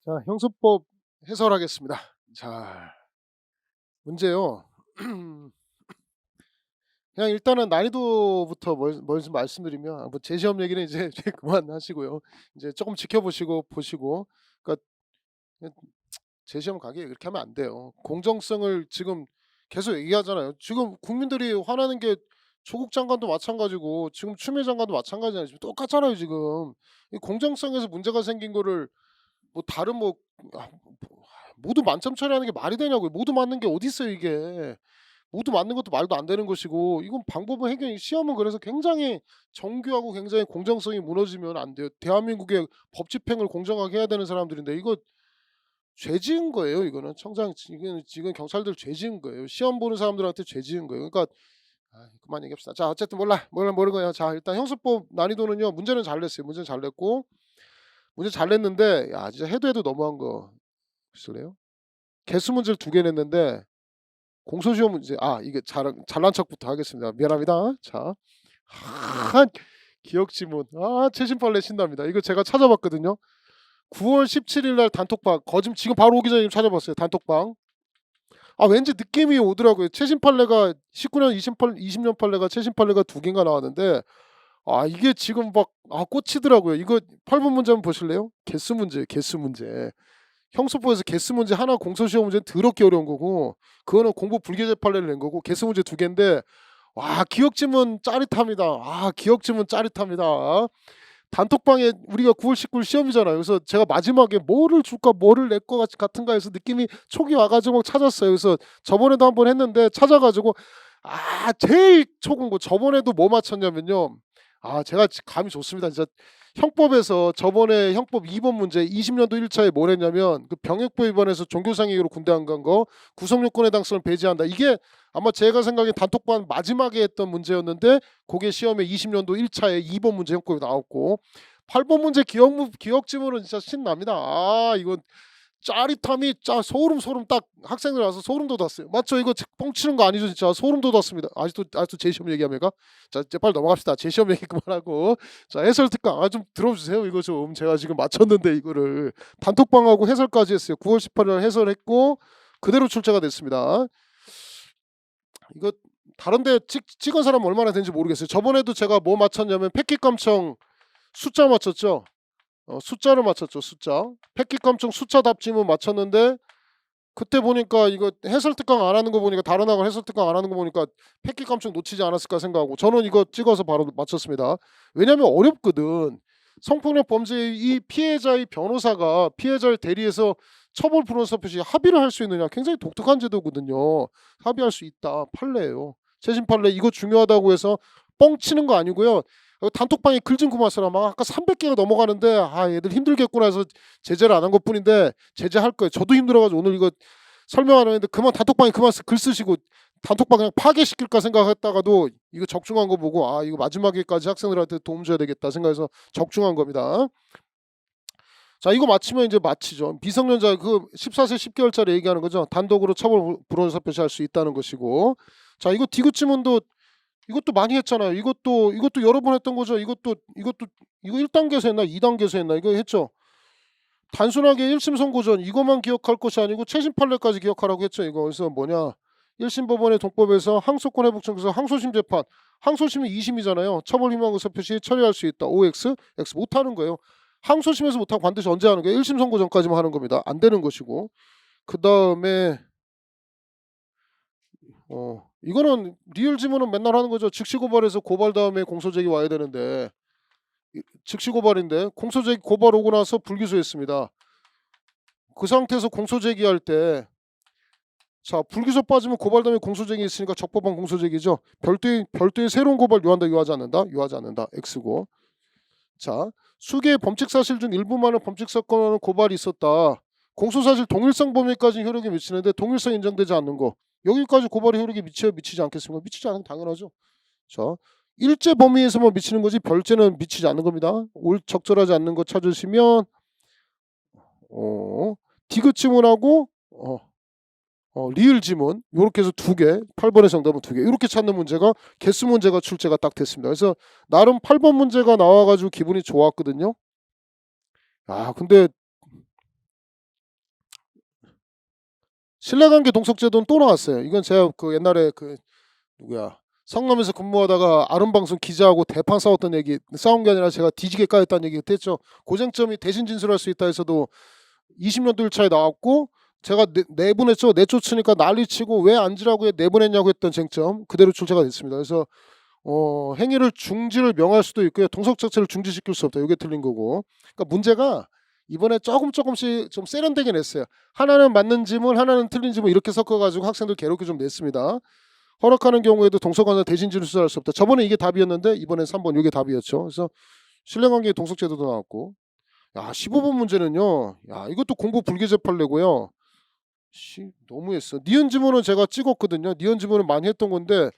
자, 형수법 해설하겠습니다. 자, 문제요. 그냥 일단은 난이도부터 먼저 말씀드리면 뭐 제 시험 얘기는 이제 그만하시고요. 이제 조금 지켜보시고 보시고. 그러니까 제 시험 가게 이렇게 하면 안 돼요. 공정성을 지금 계속 얘기하잖아요. 지금 국민들이 화나는 게 조국 장관도 마찬가지고 지금 추미애 장관도 마찬가지잖아요. 지금 똑같잖아요, 지금. 이 공정성에서 문제가 생긴 거를 뭐 다른 뭐 아 뭐 모두 만점 처리하는 게 말이 되냐고요. 모두 맞는 게 어디 있어요, 이게. 모두 맞는 것도 말도 안 되는 것이고, 이건 방법은 해결이 시험은 그래서 굉장히 정교하고 굉장히 공정성이 무너지면 안 돼요. 대한민국의 법 집행을 공정하게 해야 되는 사람들인데 이거 죄 지은 거예요, 이거는. 이거는 지금 경찰들 죄 지은 거예요. 시험 보는 사람들한테 죄 지은 거예요. 그러니까 그만 얘기합시다. 자, 어쨌든 몰라 모르고요. 자, 일단 형수법 난이도는요. 문제는 잘 냈어요. 문제는 잘 냈고, 문제 잘 냈는데 야 진짜 해도 너무한 거 있을래요? 개수 문제를 2개 냈는데 공소시효 문제, 이게 잘난 척부터 하겠습니다. 미안합니다. 자. 기억 지문. 최신판례 신납니다. 이거 제가 찾아봤거든요. 9월 17일 날 단톡방 지금 바로 오기 전에 지금 찾아봤어요, 단톡방. 왠지 느낌이 오더라고요. 최신 판례가 19년 20년 판례가 최신 판례가 2개인가 나왔는데 이게 지금 막 꽂히더라고요. 이거 8번 문제 한번 보실래요? 개수 문제예요, 개수 문제. 형수법에서 개수 문제 하나, 공소시효 문제는 더럽게 어려운 거고, 그거는 공부 불개제 판례를 낸 거고, 개수 문제 2개인데 기억 지문 짜릿합니다. 기억 지문 짜릿합니다. 단톡방에 우리가 9월 19일 시험이잖아요. 그래서 제가 마지막에 뭐를 줄까 뭐를 낼 것 같은가 해서 느낌이 촉이 와 가지고 찾았어요. 그래서 저번에도 한번 했는데 찾아 가지고 제일 촉은 거 저번에도 뭐 맞췄냐면요. 제가 감이 좋습니다. 진짜 형법에서 저번에 형법 2번 문제 20년도 1 차에 뭘 했냐면 그 병역법 위반해서 종교상이유로 군대 안 간 거 구속 요건의 당성을 배제한다. 이게 아마 제가 생각엔 단톡방 마지막에 했던 문제였는데 그게 시험에 20년도 1 차에 2번 문제 형법이 나왔고, 8번 문제 기억 지문은 진짜 신납니다. 이건 짜릿함이 소름 딱 학생들 와서 소름 돋았어요. 맞죠? 이거 뻥치는 거 아니죠, 진짜. 소름 돋았습니다. 아직도 제 시험 얘기합니까? 자, 이제 빨리 넘어갑시다. 제 시험 얘기 그만하고. 자, 해설 특강 좀 들어주세요. 이거 좀 제가 지금 맞췄는데 이거를 단톡방하고 해설까지 했어요. 9월 18일 날 해설했고 그대로 출제가 됐습니다. 이거 다른데 찍은 사람 얼마나 되는지 모르겠어요. 저번에도 제가 뭐 맞췄냐면 패킷감청 숫자 맞췄죠. 숫자를 맞췄죠, 숫자. 패킷감청 숫자 답지문 맞췄는데 그때 보니까 이거 해설 특강 안 하는 거 보니까, 다른 학원 해설 특강 안 하는 거 보니까 패킷감청 놓치지 않았을까 생각하고 저는 이거 찍어서 바로 맞췄습니다. 왜냐면 어렵거든. 성폭력 범죄의 이 피해자의 변호사가 피해자를 대리해서 처벌 불원사 표시 합의를 할 수 있느냐, 굉장히 독특한 제도거든요. 합의할 수 있다. 판례예요. 재심 판례 이거 중요하다고 해서 뻥치는 거 아니고요. 단톡방에 글 좀 그만 써라. 막 아까 300개가 넘어가는데 얘들 힘들겠구나 해서 제재를 안 한 것뿐인데 제재할 거예요. 저도 힘들어 가지고 오늘 이거 설명 안 했는데 단톡방에 그만 글 쓰시고 단톡방 그냥 파괴시킬까 생각했다가도 이거 적중한 거 보고 이거 마지막에까지 학생들한테 도움 줘야 되겠다 생각해서 적중한 겁니다. 자, 이거 맞히면 이제 마치죠. 미성년자 14세 10개월짜리 얘기하는 거죠. 단독으로 처벌 불원사 표시할 수 있다는 것이고. 자, 이거 디귿 지문도 이것도 많이 했잖아요. 이것도 여러 번 했던 거죠. 이거 1단계에서 했나 2단계에서 했나 이거 했죠. 단순하게 1심 선고전 이것만 기억할 것이 아니고 최신 판례까지 기억하라고 했죠. 이거 그래서 뭐냐, 1심 법원의 동법에서 항소권 회복 청구서 항소심 재판, 항소심이 2심이잖아요. 처벌 희망 의사 표시 처리할 수 있다. OX, X 못 하는 거예요. 항소심에서 못 하고 반드시 언제 하는 거예요? 1심 선고 전까지만 하는 겁니다. 안 되는 것이고. 그다음에 이거는 리을 지문은 맨날 하는 거죠. 즉시 고발해서 고발 다음에 공소 제기 와야 되는데 즉시 고발인데 공소 제기 고발 오고 나서 불기소했습니다. 그 상태에서 공소 제기할 때 불기소 빠지면 고발 다음에 공소 제기 있으니까 적법한 공소 제기죠. 별도의 새로운 고발 요한다. 요하지 않는다. X고. 자, 수개의 범칙 사실 중 일부만을 범칙 사건으로 고발이 있었다. 공소 사실 동일성 범위까지 효력이 미치는데 동일성 인정되지 않는 거. 여기까지 고발의 효력이 미치지 않겠습니까? 미치지 않으면 당연하죠. 자, 일제 범위에서만 미치는 거지 별제는 미치지 않는 겁니다. 적절하지 않는 거 찾으시면 디귿 지문하고 리을 지문 요렇게 해서 2개, 8번의 정답은 2개 이렇게 찾는 문제가 개수 문제가 출제가 딱 됐습니다. 그래서 나름 8번 문제가 나와 가지고 기분이 좋았거든요. 근데 신뢰관계 동석제도는 또 나왔어요. 이건 제가 그 옛날에 그 누구야 성남에서 근무하다가 아름방송 기자하고 대판 싸웠던 얘기, 싸운 게 아니라 제가 뒤지게 까였다는 얘기 했죠. 고쟁점이 대신 진술할 수 있다 해서도 20년도 1차에 나왔고, 제가 내보냈죠. 내쫓으니까 난리치고 왜 안지라고 내보냈냐고 했던 쟁점 그대로 출제가 됐습니다. 그래서 행위를 중지를 명할 수도 있고요. 동석 자체를 중지시킬 수 없다. 이게 틀린 거고. 그러니까 문제가 이번에 조금씩 좀 세련되게 냈어요. 하나는 맞는 지문, 하나는 틀린 지문 이렇게 섞어가지고 학생들 괴롭게 좀 냈습니다. 허락하는 경우에도 동석관사 대신 진술할 수 없다. 저번에 이게 답이었는데 이번엔 3번 이게 답이었죠. 그래서 신뢰관계 동석제도도 나왔고, 야 15번 문제는요. 야 이것도 공부 불개제 판례고요. 너무했어. 니은 지문은 제가 찍었거든요. 니은 지문은 많이 했던 건데,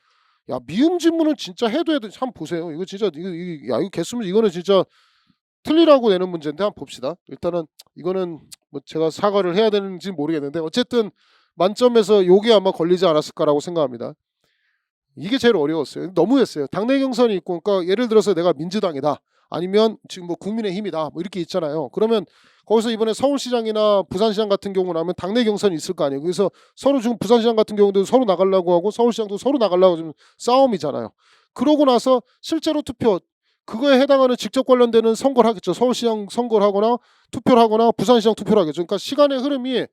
야 미음 지문은 진짜 해도 한번 보세요. 이거 진짜 이거 개수문 이거는 진짜 틀리라고 내는 문제인데 한번 봅시다. 일단은 이거는 뭐 제가 사과를 해야 되는지 모르겠는데 어쨌든 만점에서 요게 아마 걸리지 않았을까라고 생각합니다. 이게 제일 어려웠어요. 너무했어요. 당내 경선이 있고, 그러니까 예를 들어서 내가 민주당이다, 아니면 지금 뭐 국민의힘이다, 뭐 이렇게 있잖아요. 그러면 거기서 이번에 서울시장이나 부산시장 같은 경우는 하면 당내 경선이 있을 거 아니에요. 그래서 서로 지금 부산시장 같은 경우도 서로 나가려고 하고 서울시장도 서로 나가려고 지금 싸움이잖아요. 그러고 나서 실제로 투표 그거에 해당하는 직접 관련되는 선거를 하겠죠. 서울시장 선거를 하거나 투표를 하거나 부산시장 투표를 하겠죠. 그러니까 시간의 흐름이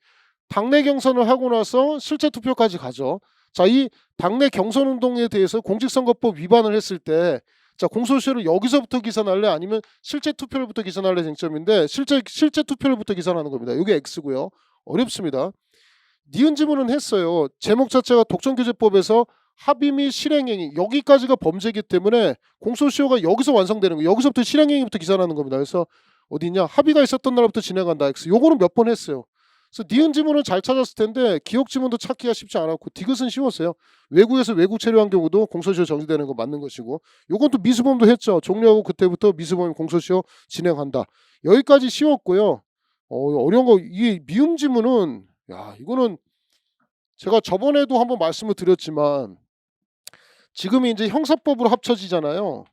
당내 경선을 하고 나서 실제 투표까지 가죠. 자, 이 당내 경선 운동에 대해서 공직선거법 위반을 했을 때, 자 공소시효를 여기서부터 기산할래 아니면 실제 투표를부터 기산할래 쟁점인데, 실제 투표를부터 기산하는 겁니다. 이게 X고요. 어렵습니다. 니은 지문은 했어요. 제목 자체가 독점규제법에서 합의 및 실행행위, 여기까지가 범죄이기 때문에 공소시효가 여기서 완성되는 거예요. 여기서부터 실행행위부터 기산하는 겁니다. 그래서 어디 있냐, 합의가 있었던 날부터 진행한다 X. 요거는 몇 번 했어요. 그래서 니은 지문은 잘 찾았을 텐데 기억 지문도 찾기가 쉽지 않았고, 디귿은 쉬웠어요. 외국에서 외국 체류한 경우도 공소시효 정지되는 거 맞는 것이고, 요건 또 미수범도 했죠. 종료하고 그때부터 미수범 공소시효 진행한다. 여기까지 쉬웠고요. 어려운 거, 이 미음 지문은, 야 이거는 제가 저번에도 한번 말씀을 드렸지만 지금이 이제 형사법으로 합쳐지잖아요.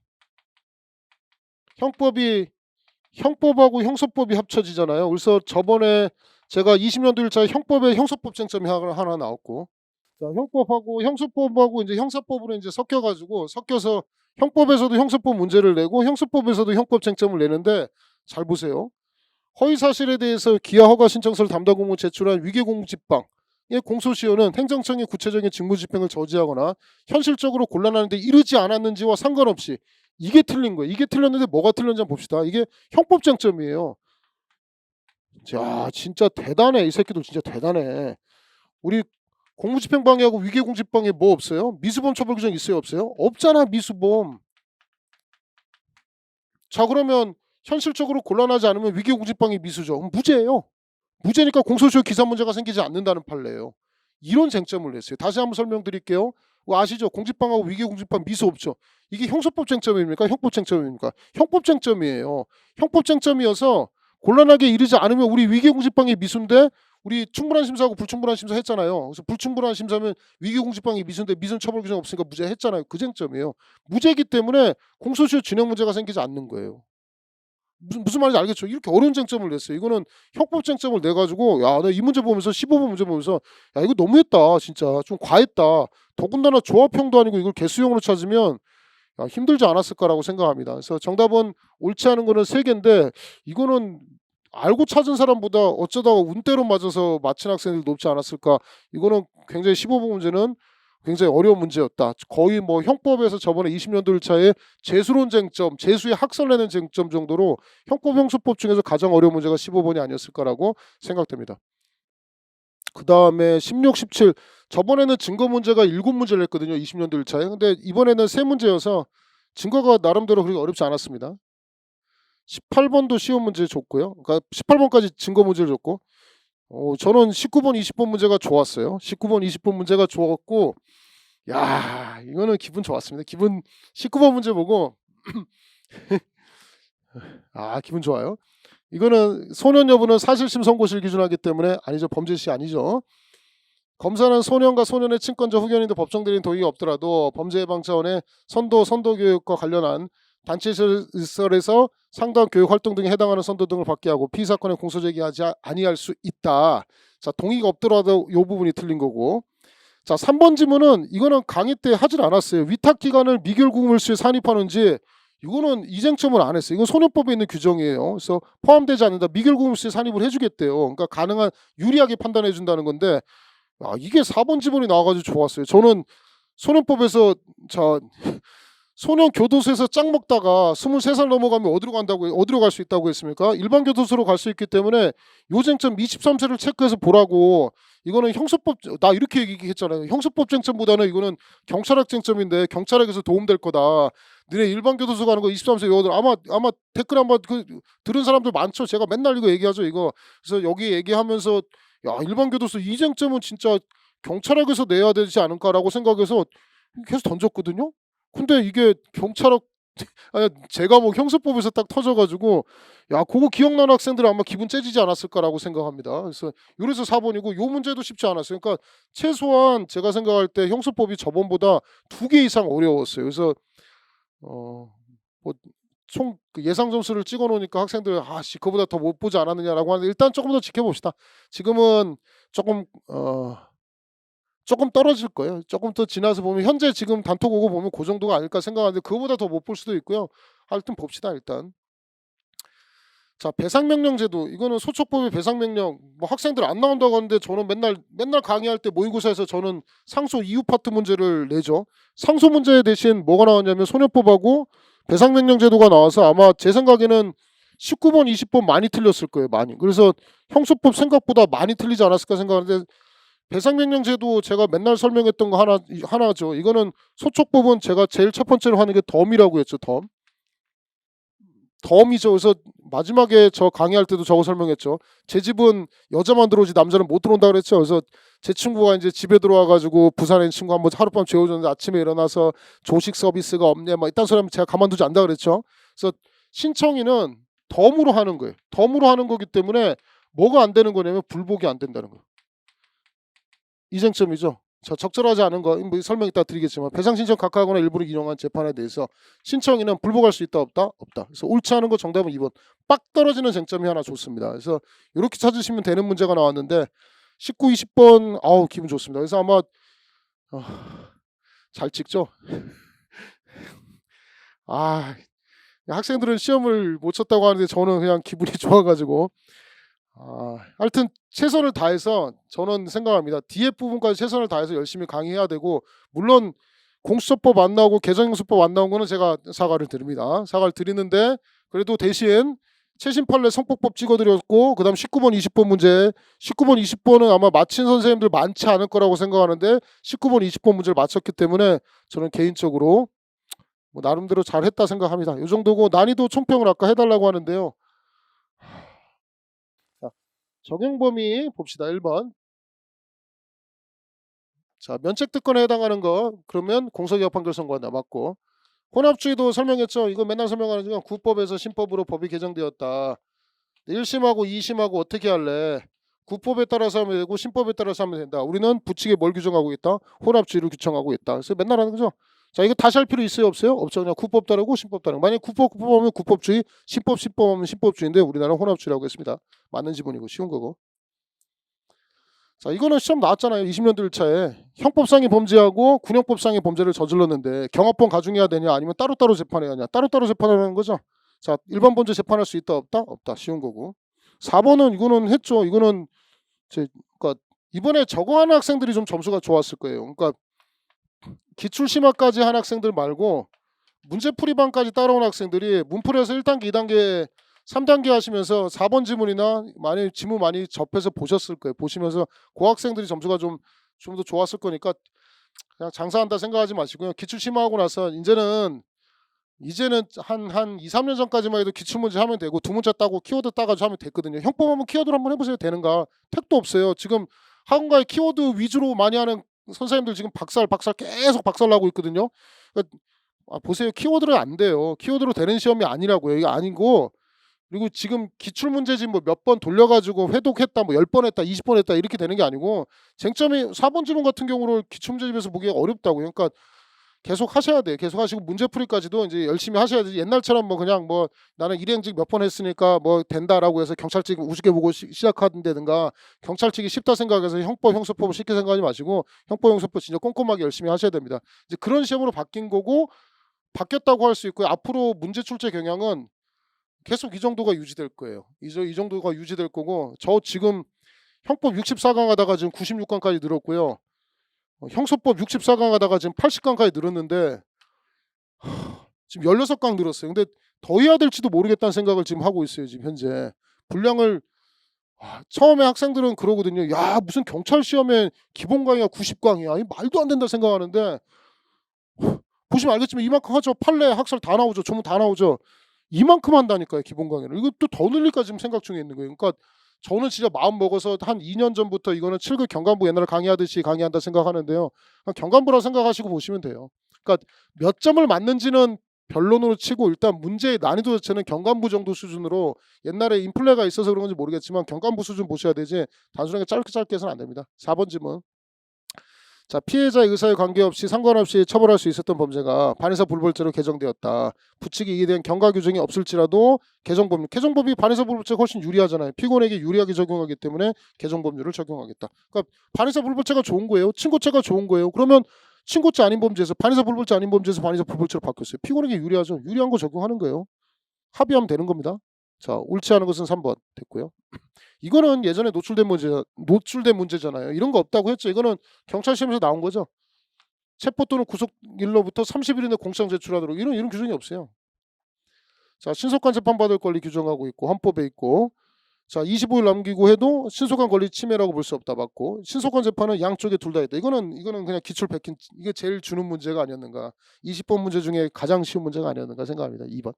형법하고 형사법이 합쳐지잖아요. 그래서 저번에 제가 20년도 1차에 형법에 형사법 쟁점이 하나 나왔고, 자, 형법하고 형사법하고 이제 형사법으로 이제 섞여서 형법에서도 형사법 문제를 내고 형사법에서도 형법 쟁점을 내는데, 잘 보세요. 허위 사실에 대해서 기하 허가 신청서를 담당 공무원 제출한 위계 공직방의 공소시효는 행정청의 구체적인 직무 집행을 저지하거나 현실적으로 곤란한데 이르지 않았는지와 상관없이, 이게 틀린 거예요. 이게 틀렸는데 뭐가 틀렸는지 한번 봅시다. 이게 형법 쟁점이에요. 야 진짜 대단해. 이 새끼들 진짜 대단해. 우리 공무집행방해하고 위계공직방해 뭐 없어요? 미수범 처벌 규정 있어요 없어요? 없잖아 미수범. 자 그러면 현실적으로 곤란하지 않으면 위계공직방해 미수죠. 그럼 무죄예요. 무죄니까 공소시효 기산 문제가 생기지 않는다는 판례예요. 이런 쟁점을 냈어요. 다시 한번 설명드릴게요. 아시죠? 공직방하고 위계공직방 미수 없죠. 이게 형사법 쟁점입니까? 형법 쟁점입니까? 형법 쟁점이에요. 형법 쟁점이어서 곤란하게 이르지 않으면 우리 위계공직방해 미수인데, 우리 충분한 심사하고 불충분한 심사 했잖아요. 그래서 불충분한 심사면 위계공직방해 미수인데 미수는 처벌 규정 없으니까 무죄 했잖아요. 그 쟁점이에요. 무죄이기 때문에 공소시효 진행 문제가 생기지 않는 거예요. 무슨 말인지 알겠죠? 이렇게 어려운 쟁점을 냈어요. 이거는 형법 쟁점을 내가지고, 야, 나 이 문제 보면서 15번 문제 보면서, 야 이거 너무했다. 진짜 좀 과했다. 더군다나 조합형도 아니고 이걸 개수형으로 찾으면 힘들지 않았을까라고 생각합니다. 그래서 정답은 옳지 않은 거는 3개인데, 이거는 알고 찾은 사람보다 어쩌다가 운대로 맞아서 맞힌 학생들이 높지 않았을까. 이거는 굉장히 15번 문제는 굉장히 어려운 문제였다. 거의 뭐 형법에서 저번에 20년도 1차에 재수론 쟁점, 재수의 학설내는 쟁점 정도로 형법 형수법 중에서 가장 어려운 문제가 15번이 아니었을까라고 생각됩니다. 그 다음에 16, 17, 저번에는 증거 문제가 7문제를 했거든요. 20년도 1차에. 근데 이번에는 3문제여서 증거가 나름대로 그렇게 어렵지 않았습니다. 18번도 쉬운 문제 줬고요. 그러니까 18번까지 증거 문제를 줬고, 저는 19번, 20번 문제가 좋았어요. 19번, 20번 문제가 좋았고, 야 이거는 기분 좋았습니다. 19번 문제 보고 기분 좋아요. 이거는 소년 여부는 사실심 선고실 기준하기 때문에 아니죠. 범죄시 아니죠. 검사는 소년과 소년의 친권자 후견인도 법정 대리인 동의가 없더라도 범죄 예방 차원의 선도 교육과 관련한 단체시설에서 상당 교육 활동 등에 해당하는 선도 등을 받게 하고 피사건에 공소 제기하지 아니할 수 있다. 자, 동의가 없더라도 요 부분이 틀린 거고. 자, 3번 지문은 이거는 강의 때 하질 않았어요. 위탁 기간을 미결구물수에 산입하는지 이거는 이쟁점을 안 했어요. 이건 소년법에 있는 규정이에요. 그래서 포함되지 않는다. 미결구물수에 산입을 해주겠대요. 그러니까 가능한 유리하게 판단해 준다는 건데 이게 4번 지문이 나와가지고 좋았어요. 저는 소년법에서 자 소년 교도소에서 짱 먹다가 23살 넘어가면 어디로 갈 수 있다고 했습니까? 일반 교도소로 갈 수 있기 때문에 요쟁점 23세를 체크해서 보라고. 이거는 형사법 나 이렇게 얘기했잖아요. 형사법 쟁점보다는 이거는 경찰학 쟁점인데 경찰학에서 도움될 거다. 너네 일반 교도소 가는 거 23세 여들 아마 댓글 한번 들은 사람들 많죠. 제가 맨날 이거 얘기하죠. 이거. 그래서 여기 얘기하면서 야, 일반 교도소 이 쟁점은 진짜 경찰학에서 내야 되지 않을까라고 생각해서 계속 던졌거든요. 근데 이게 경찰학 아니 제가 뭐 형사법에서 딱 터져가지고 야 그거 기억나는 학생들은 아마 기분 째지지 않았을까라고 생각합니다. 그래서 4번이고 요 문제도 쉽지 않았어요. 그러니까 최소한 제가 생각할 때 형사법이 저번보다 2개 이상 어려웠어요. 그래서 총 예상 점수를 찍어 놓으니까 학생들 아씨 그보다 더 못 보지 않았느냐라고 하는데 일단 조금 더 지켜봅시다. 지금은 조금 떨어질 거예요. 조금 더 지나서 보면 현재 지금 단톡 오고 보면 그 정도가 아닐까 생각하는데 그거보다 더 못 볼 수도 있고요. 하여튼 봅시다 일단. 자, 배상명령제도 이거는 소촉법의 배상명령 뭐 학생들 안 나온다고 하는데 저는 맨날 강의할 때 모의고사에서 저는 상소 이유 파트 문제를 내죠. 상소 문제 대신 뭐가 나왔냐면 소년법하고 배상명령제도가 나와서 아마 제 생각에는 19번, 20번 많이 틀렸을 거예요. 많이. 그래서 형소법 생각보다 많이 틀리지 않았을까 생각하는데 배상명령제도 제가 맨날 설명했던 거 하나죠. 이거는 소촉법은 제가 제일 첫 번째로 하는 게 덤이라고 했죠. 덤이죠. 그래서 마지막에 저 강의할 때도 저거 설명했죠. 제 집은 여자만 들어오지 남자는 못 들어온다 그랬죠. 그래서 제 친구가 이제 집에 들어와가지고 부산에 있는 친구 한번 하룻밤 재워줬는데 아침에 일어나서 조식 서비스가 없냐 막 이딴 소리 하면 제가 가만두지 않다 그랬죠. 그래서 신청인은 덤으로 하는 거예요. 덤으로 하는 거기 때문에 뭐가 안 되는 거냐면 불복이 안 된다는 거예요. 이쟁점이죠. 자, 적절하지 않은 거 뭐 설명 이따 드리겠지만 배상 신청 각하하거나 일부러 인용한 재판에 대해서 신청인은 불복할 수 있다 없다? 없다. 그래서 옳지 않은 거 정답은 2번. 빡 떨어지는 쟁점이 하나 좋습니다. 그래서 이렇게 찾으시면 되는 문제가 나왔는데 19, 20번 아우 기분 좋습니다. 그래서 아마 잘 찍죠. 학생들은 시험을 못 쳤다고 하는데 저는 그냥 기분이 좋아가지고 하여튼 최선을 다해서 저는 생각합니다. 뒤에 부분까지 최선을 다해서 열심히 강의해야 되고 물론 공수처법 안 나오고 개정형사법 안 나온 거는 제가 사과를 드립니다. 사과를 드리는데 그래도 대신 최신 판례 성폭법 찍어드렸고 그 다음 19번 20번 문제 19번 20번은 아마 맞힌 선생님들 많지 않을 거라고 생각하는데 19번 20번 문제를 맞췄기 때문에 저는 개인적으로 뭐 나름대로 잘했다 생각합니다. 이 정도고 난이도 총평을 아까 해달라고 하는데요. 적용 범위 봅시다. 1번. 자, 면책 특권에 해당하는 거 그러면 공소기각 판결 선고가 남았고 혼합주의도 설명했죠. 이거 맨날 설명하는 중에 구법에서 신법으로 법이 개정되었다. 1심하고 2심하고 어떻게 할래? 구법에 따라서 하면 되고 신법에 따라서 하면 된다. 우리는 부칙에 뭘 규정하고 있다? 혼합주의를 규정하고 있다. 그래서 맨날 하는 거죠. 자, 이거 다시 할 필요 있어요? 없어요? 없죠. 그냥 구법 따르고 신법 따르고. 만약에 구법 하면 구법주의, 신법 하면 신법주의인데 우리나라는 혼합주의라고 했습니다. 맞는 지문이고 쉬운 거고. 자, 이거는 시험 나왔잖아요. 20년도 1차에 형법상의 범죄하고 군형법상의 범죄를 저질렀는데 경합범 가중해야 되냐 아니면 따로따로 재판해야 하냐. 따로따로 재판하는 거죠. 자, 일반 범죄 재판할 수 있다 없다? 없다. 쉬운 거고. 4번은 이거는 했죠. 이거는 그러니까 이번에 저거 하는 학생들이 좀 점수가 좋았을 거예요. 그러니까 기출심화까지 한 학생들 말고 문제풀이반까지 따라온 학생들이 문풀이에서 1단계, 2단계, 3단계 하시면서 4번 지문이나 지문 많이 접해서 보셨을 거예요. 보시면서 그 학생들이 점수가 좀 더 좋았을 거니까 그냥 장사한다 생각하지 마시고요. 기출심화하고 나서 이제는 한 2, 3년 전까지만 해도 기출문제 하면 되고 두 문자 따고 키워드 따가지고 하면 됐거든요. 형법 한번 키워드로 한번 해보세요. 되는가? 택도 없어요. 지금 학원가에 키워드 위주로 많이 하는 선생님들 지금 계속 박살나고 있거든요. 그러니까 보세요. 키워드로 안 돼요. 키워드로 되는 시험이 아니라고요. 이게 아니고 그리고 지금 기출문제집 뭐 몇 번 돌려가지고 회독했다 뭐 10번 했다 20번 했다 이렇게 되는 게 아니고 쟁점이 4번 지문 같은 경우를 기출문제집에서 보기가 어렵다고요. 그러니까 계속 하셔야 돼요. 계속 하시고 문제풀이까지도 이제 열심히 하셔야지. 옛날처럼 뭐 그냥 뭐 나는 일행직 몇 번 했으니까 뭐 된다라고 해서 경찰직 우습게 보고 시작한다든가 경찰직이 쉽다 생각해서 형법, 형사법을 쉽게 생각하지 마시고 형법, 형사법 진짜 꼼꼼하게 열심히 하셔야 됩니다. 이제 그런 시험으로 바뀐 거고 바뀌었다고 할 수 있고요. 앞으로 문제 출제 경향은 계속 이 정도가 유지될 거예요. 이 정도가 유지될 거고 저 지금 형법 64강 하다가 지금 96강까지 늘었고요. 형소법 64강 하다가 지금 80강까지 늘었는데 지금 16강 늘었어요. 근데 더 해야 될지도 모르겠다는 생각을 지금 하고 있어요. 지금 현재 분량을 처음에 학생들은 그러거든요. 야 무슨 경찰 시험에 기본 강의가 90강이야. 이 말도 안 된다 생각하는데 보시면 알겠지만 이만큼 하죠. 판례, 학설 다 나오죠. 조문 다 나오죠. 이만큼 한다니까요. 기본 강의를. 이것도 더 늘릴까 지금 생각 중에 있는 거예요. 그러니까 저는 진짜 마음 먹어서 한 2년 전부터 이거는 7급 경간부 옛날에 강의하듯이 강의한다 생각하는데요. 경간부라 생각하시고 보시면 돼요. 그러니까 몇 점을 맞는지는 변론으로 치고 일단 문제의 난이도 자체는 경간부 정도 수준으로 옛날에 인플레가 있어서 그런 건지 모르겠지만 경간부 수준 보셔야 되지 단순하게 짧게 해서는 안 됩니다. 4번 질문. 자, 피해자의 의사에 관계없이 상관없이 처벌할 수 있었던 범죄가 반의사 불벌죄로 개정되었다. 부칙이 이해된 경과 규정이 없을지라도 개정법이 반의사 불벌죄가 훨씬 유리하잖아요. 피고인에게 유리하게 적용하기 때문에 개정법률을 적용하겠다. 그러니까 반의사 불벌죄가 좋은 거예요. 친고죄가 좋은 거예요. 그러면 친고죄 아닌 범죄에서 반의사 불벌죄 아닌 범죄에서 반의사 불벌죄로 바뀌었어요. 피고인에게 유리하죠. 유리한 거 적용하는 거예요. 합의하면 되는 겁니다. 자, 옳지 않은 것은 3번 됐고요. 이거는 예전에 노출된 문제잖아요. 이런 거 없다고 했죠. 이거는 경찰 시험에서 나온 거죠. 체포 또는 구속일로부터 30일 이내 공시장 제출하도록 이런 규정이 없어요. 자, 신속한 재판받을 권리 규정하고 있고 헌법에 있고 자 25일 남기고 해도 신속한 권리 침해라고 볼 수 없다 맞고 신속한 재판은 양쪽에 둘 다 있다. 이거는 그냥 기출 백힌 이게 제일 주는 문제가 아니었는가. 20번 문제 중에 가장 쉬운 문제가 아니었는가 생각합니다. 2번.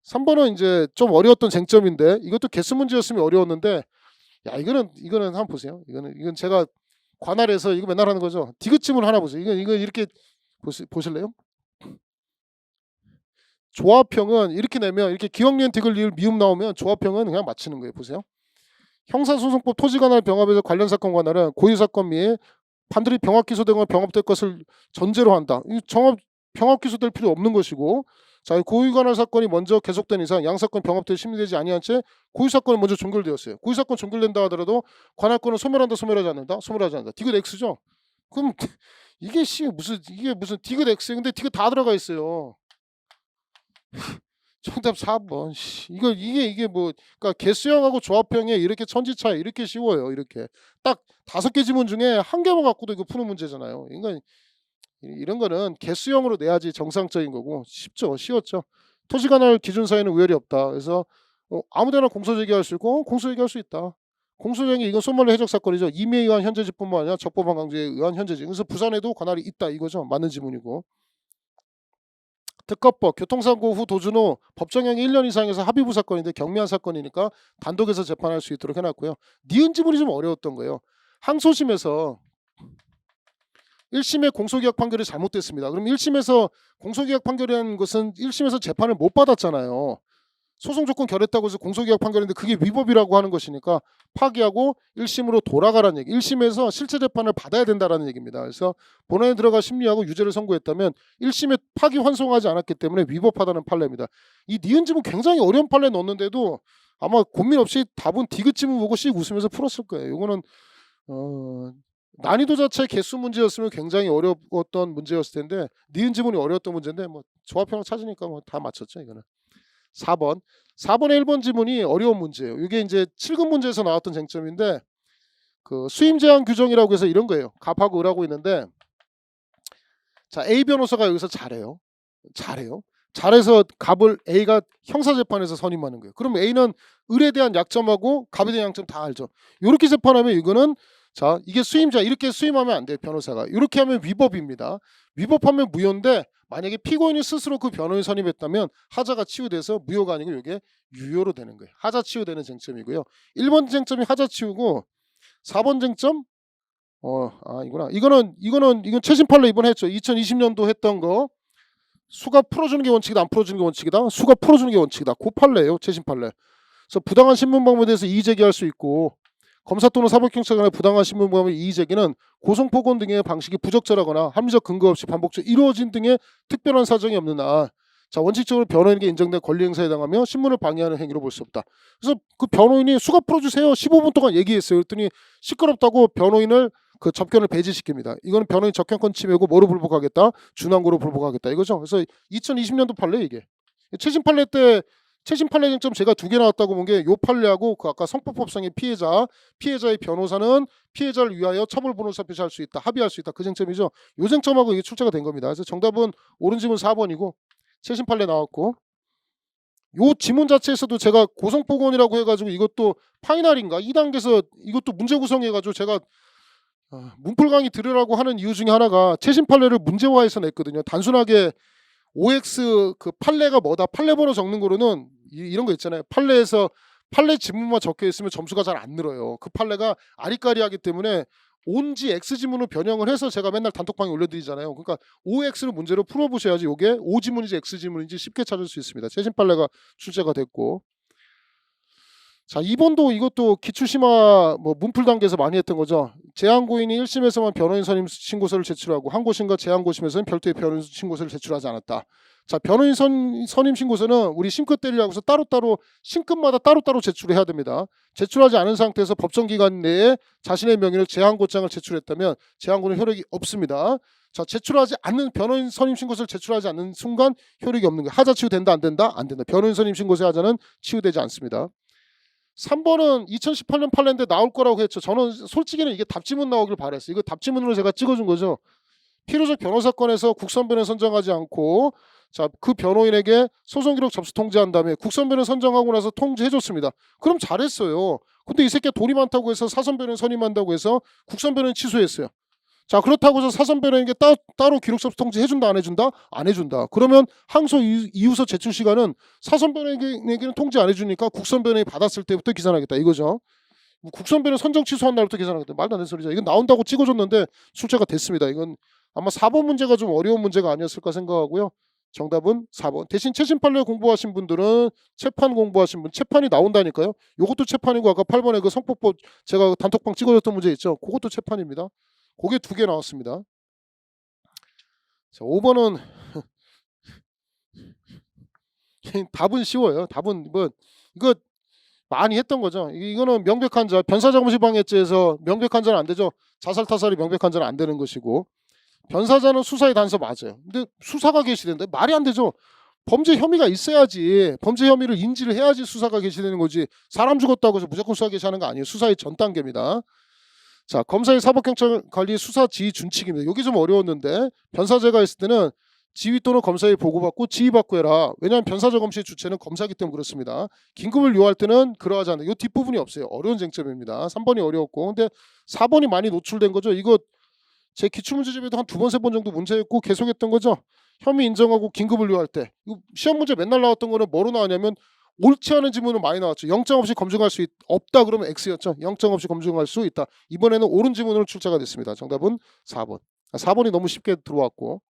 3번은 이제 좀 어려웠던 쟁점인데 이것도 개수 문제였으면 어려웠는데 야 이거는 한번 보세요. 이건 제가 관할에서 이거 맨날 하는 거죠. 디귿 지문 하나 보세요. 이건 이렇게 보실래요? 조합형은 이렇게 내면 이렇게 기억니은 디귿 리을 미음 나오면 조합형은 그냥 맞히는 거예요. 보세요. 형사소송법 토지관할 병합에서 관련 사건 관할은 고유 사건 및 반드시 병합 기소되거나 병합될 것을 전제로 한다. 이 병합 기소될 필요 없는 것이고 자, 고유 관할 사건이 먼저 계속된 이상 양 사건 병합될 심리되지 아니한 채 고유 사건이 먼저 종결되었어요. 고유 사건 종결된다 하더라도 관할권은 소멸하지 않는다. 디귿 X죠. 그럼 이게 무슨 디귿 X예요. 근데 디귿 다 들어가 있어요. 정답 4번. 이게 뭐 그러니까 개수형하고 조합형에 이렇게 천지 차이 이렇게 쉬워요. 이렇게 딱 5개 지문 중에 한 개만 갖고도 이거 푸는 문제잖아요. 이런 거는 개수형으로 내야지 정상적인 거고 쉬웠죠. 토지관할 기준 사유는 우열이 없다. 그래서 아무데나 공소제기할 수 있고 공소제기할 수 있다. 공소제기 이건 소말로 해적 사건이죠. 임의에 의한 현재직뿐만 아니라 적법한 강제에 의한 현재직. 그래서 부산에도 관할이 있다 이거죠. 맞는 지문이고. 특허법 교통사고 후 도주 후 법정형이 1년 이상에서 합의부 사건인데 경미한 사건이니까 단독에서 재판할 수 있도록 해놨고요. 니은 지문이 좀 어려웠던 거예요. 항소심에서 1심의 공소기각 판결이 잘못됐습니다. 그럼 1심에서 공소기각 판결이라는 것은 1심에서 재판을 못 받았잖아요. 소송 조건 결했다고 해서 공소기각 판결인데 그게 위법이라고 하는 것이니까 파기하고 1심으로 돌아가라는 얘기. 1심에서 실체 재판을 받아야 된다라는 얘기입니다. 그래서 본원에 들어가 심리하고 유죄를 선고했다면 1심에 파기 환송하지 않았기 때문에 위법하다는 판례입니다. 이 니은 지문 굉장히 어려운 판례 넣었는데도 아마 고민 없이 답은 디귿 지문 보고 씩 웃으면서 풀었을 거예요. 이거는 난이도 자체 개수 문제였으면 굉장히 어려웠던 문제였을 텐데 니은 지문이 어려웠던 문제인데 뭐 조합형을 찾으니까 뭐 다 맞췄죠. 이거는 4번의 1번 지문이 어려운 문제예요. 이게 이제 7급 문제에서 나왔던 쟁점인데 그 수임 제한 규정이라고 해서 이런 거예요. 갑하고 을하고 있는데 자 A 변호사가 여기서 잘해서 갑을 A가 형사재판에서 선임하는 거예요. 그럼 A는 을에 대한 약점하고 갑에 대한 약점 다 알죠. 이렇게 재판하면 이거는 자 이게 수임자 이렇게 수임하면 안 돼요. 변호사가 이렇게 하면 위법입니다. 위법하면 무효인데 만약에 피고인이 스스로 그 변호인 선임했다면 하자가 치유돼서 무효가 아니고 이게 유효로 되는 거예요. 하자 치유되는 쟁점이고요. 1번 쟁점이 하자 치유고 4번 쟁점 이건 최신 판례 이번 했죠. 2020년도 했던 거 수가 풀어주는 게 원칙이다 안 풀어주는 게 원칙이다. 수가 풀어주는 게 원칙이다. 그 판례예요. 최신 판례. 그래서 부당한 신문 방법에 대해서 이의 제기할 수 있고 검사 또는 사법경찰 간의 부당한 신분부함의 이의제기는 고성포권 등의 방식이 부적절하거나 합리적 근거 없이 반복적으로 이루어진 등의 특별한 사정이 없는 한 자, 원칙적으로 변호인에게 인정된 권리 행사에 해당하며 신문을 방해하는 행위로 볼 수 없다. 그래서 그 변호인이 수가 풀어주세요. 15분 동안 얘기했어요. 그랬더니 시끄럽다고 변호인을 그 접견을 배제시킵니다. 이거는 변호인 접견권 침해고 뭐로 불복하겠다? 준항고로 불복하겠다. 이거죠. 그래서 2020년도 판례 이게. 최신 판례 때 최신 판례 쟁점 제가 두 개 나왔다고 본 게 요 판례하고 그 아까 성폭법상의 피해자의 변호사는 피해자를 위하여 처벌 변호사 표시할 수 있다. 합의할 수 있다. 그 쟁점이죠. 요 쟁점하고 이게 출제가 된 겁니다. 그래서 정답은 옳은 지문 4번이고 최신 판례 나왔고 요 지문 자체에서도 제가 고성폭언이라고 해가지고 이것도 파이널인가 2단계에서 이것도 문제 구성해가지고 제가 문풀 강의 들으라고 하는 이유 중에 하나가 최신 판례를 문제화해서 냈거든요. 단순하게 OX 그 판례가 뭐다 판례 번호 적는 거로는 이런 거 있잖아요. 판례에서 판례 지문만 적혀 있으면 점수가 잘 안 늘어요. 그 판례가 아리까리하기 때문에 온지 X 지문으로 변형을 해서 제가 맨날 단톡방에 올려드리잖아요. 그러니까 OX를 문제로 풀어보셔야지 이게 O 지문인지 X 지문인지 쉽게 찾을 수 있습니다. 최신 판례가 출제가 됐고 자 2번도 이것도 기출심화 뭐 문풀 단계에서 많이 했던 거죠. 제한고인이 1심에서만 변호인 선임 신고서를 제출하고 항고심과 제한고심에서는 별도의 변호인 신고서를 제출하지 않았다. 자 변호인 선임 신고서는 우리 심끝 때리라고 해서 따로따로 심끝마다 따로따로 제출해야 됩니다. 제출하지 않은 상태에서 법정기간 내에 자신의 명의로 제한고장을 제출했다면 제한고는 효력이 없습니다. 자 제출하지 않는 변호인 선임 신고서를 제출하지 않는 순간 효력이 없는 거예요. 하자 치유된다 안 된다? 안 된다. 변호인 선임 신고서의 하자는 치유되지 않습니다. 3번은 2018년 판례인데 나올 거라고 했죠. 저는 솔직히는 이게 답지문 나오길 바랬어요. 이거 답지문으로 제가 찍어준 거죠. 필요적 변호사건에서 국선변호인 선정하지 않고 자, 그 변호인에게 소송기록 접수 통지한 다음에 국선변호인 선정하고 나서 통지해줬습니다. 그럼 잘했어요. 근데 이 새끼가 돈이 많다고 해서 사선변호인 선임한다고 해서 국선변호인 취소했어요. 자 그렇다고 해서 사선변호인에게 따로 기록 접수 통지 해준다 안 해준다? 안 해준다. 그러면 항소 이유서 제출 시간은 사선변호인에게는 통지 안 해주니까 국선변호인이 받았을 때부터 계산하겠다 이거죠. 국선변호인 선정 취소한 날부터 계산하겠다. 말도 안 되는 소리죠. 이건 나온다고 찍어줬는데 출제가 됐습니다. 이건 아마 4번 문제가 좀 어려운 문제가 아니었을까 생각하고요. 정답은 4번. 대신 최신 판례 공부하신 분들은 채판 공부하신 분 채판이 나온다니까요. 이것도 채판이고 아까 8번에 그 성폭법 제가 단톡방 찍어줬던 문제 있죠. 그것도 채판입니다. 그게 두 개 나왔습니다. 자, 5번은 답은 쉬워요. 답은 뭐 이거 많이 했던 거죠. 이거는 명백한 자 변사자금시방해죄에서 명백한 자는 안 되죠. 자살 타살이 명백한 자는 안 되는 것이고 변사자는 수사의 단서 맞아요. 근데 수사가 개시된다. 말이 안 되죠. 범죄 혐의가 있어야지 범죄 혐의를 인지를 해야지 수사가 개시되는 거지. 사람 죽었다고 해서 무조건 수사 개시하는 거 아니에요. 수사의 전 단계입니다. 자 검사의 사법경찰 관리 수사 지휘 준칙입니다. 여기 좀 어려웠는데 변사죄가 있을 때는 지휘 또는 검사에 보고받고 지휘받고 해라. 왜냐하면 변사적 검시의 주체는 검사이기 때문에 그렇습니다. 긴급을 요할 때는 그러하지 않는다. 이 뒷부분이 없어요. 어려운 쟁점입니다. 3번이 어려웠고 근데 4번이 많이 노출된 거죠. 이거 제 기출문제집에도 한 2번, 3번 정도 문제였고 계속했던 거죠. 혐의 인정하고 긴급을 요할 때 이거 시험 문제 맨날 나왔던 거는 뭐로 나왔냐면 옳지 않은 지문은 많이 나왔죠. 영장 없이 검증할 수 없다 그러면 X였죠. 영장 없이 검증할 수 있다. 이번에는 옳은 지문으로 출제가 됐습니다. 정답은 4번. 4번이 너무 쉽게 들어왔고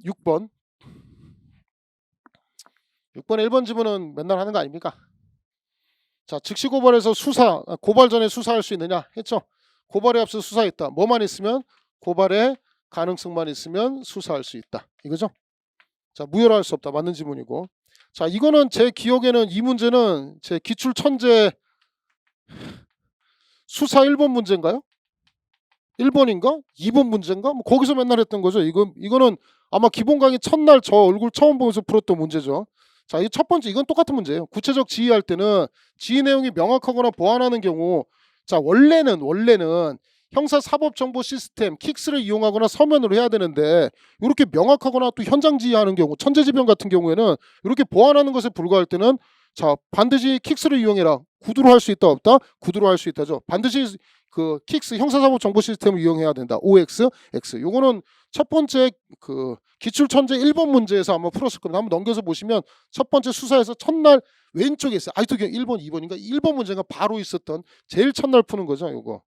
6번 6번의 1번 지문은 맨날 하는 거 아닙니까? 자 즉시 고발해서 고발 전에 수사할 수 있느냐 했죠. 고발에 앞서 수사했다. 뭐만 있으면 고발의 가능성만 있으면 수사할 수 있다. 이거죠. 자 무효할 수 없다. 맞는 지문이고 자 이거는 제 기억에는 이 문제는 제 기출 천재 수사 1번 문제인가요? 1번인가? 2번 문제인가? 뭐 거기서 맨날 했던 거죠. 이거는 아마 기본 강의 첫날 저 얼굴 처음 보면서 풀었던 문제죠. 자, 이 첫 번째 이건 똑같은 문제예요. 구체적 지휘할 때는 지휘 내용이 명확하거나 보완하는 경우 자 원래는 형사사법정보 시스템 킥스를 이용하거나 서면으로 해야 되는데 이렇게 명확하거나 또 현장 지휘하는 경우 천재지변 같은 경우에는 이렇게 보완하는 것에 불과할 때는 자 반드시 킥스를 이용해라. 구두로 할 수 있다 없다? 구두로 할 수 있다죠. 반드시 그 킥스 형사사법정보 시스템을 이용해야 된다. OX, X. 요거는 첫 번째 그 기출천재 1번 문제에서 한번 풀었을 겁니다. 한번 넘겨서 보시면 첫 번째 수사에서 첫날 왼쪽에 있어요. 아직도 1번, 2번인가? 1번 문제가 바로 있었던 제일 첫날 푸는 거죠. 요거.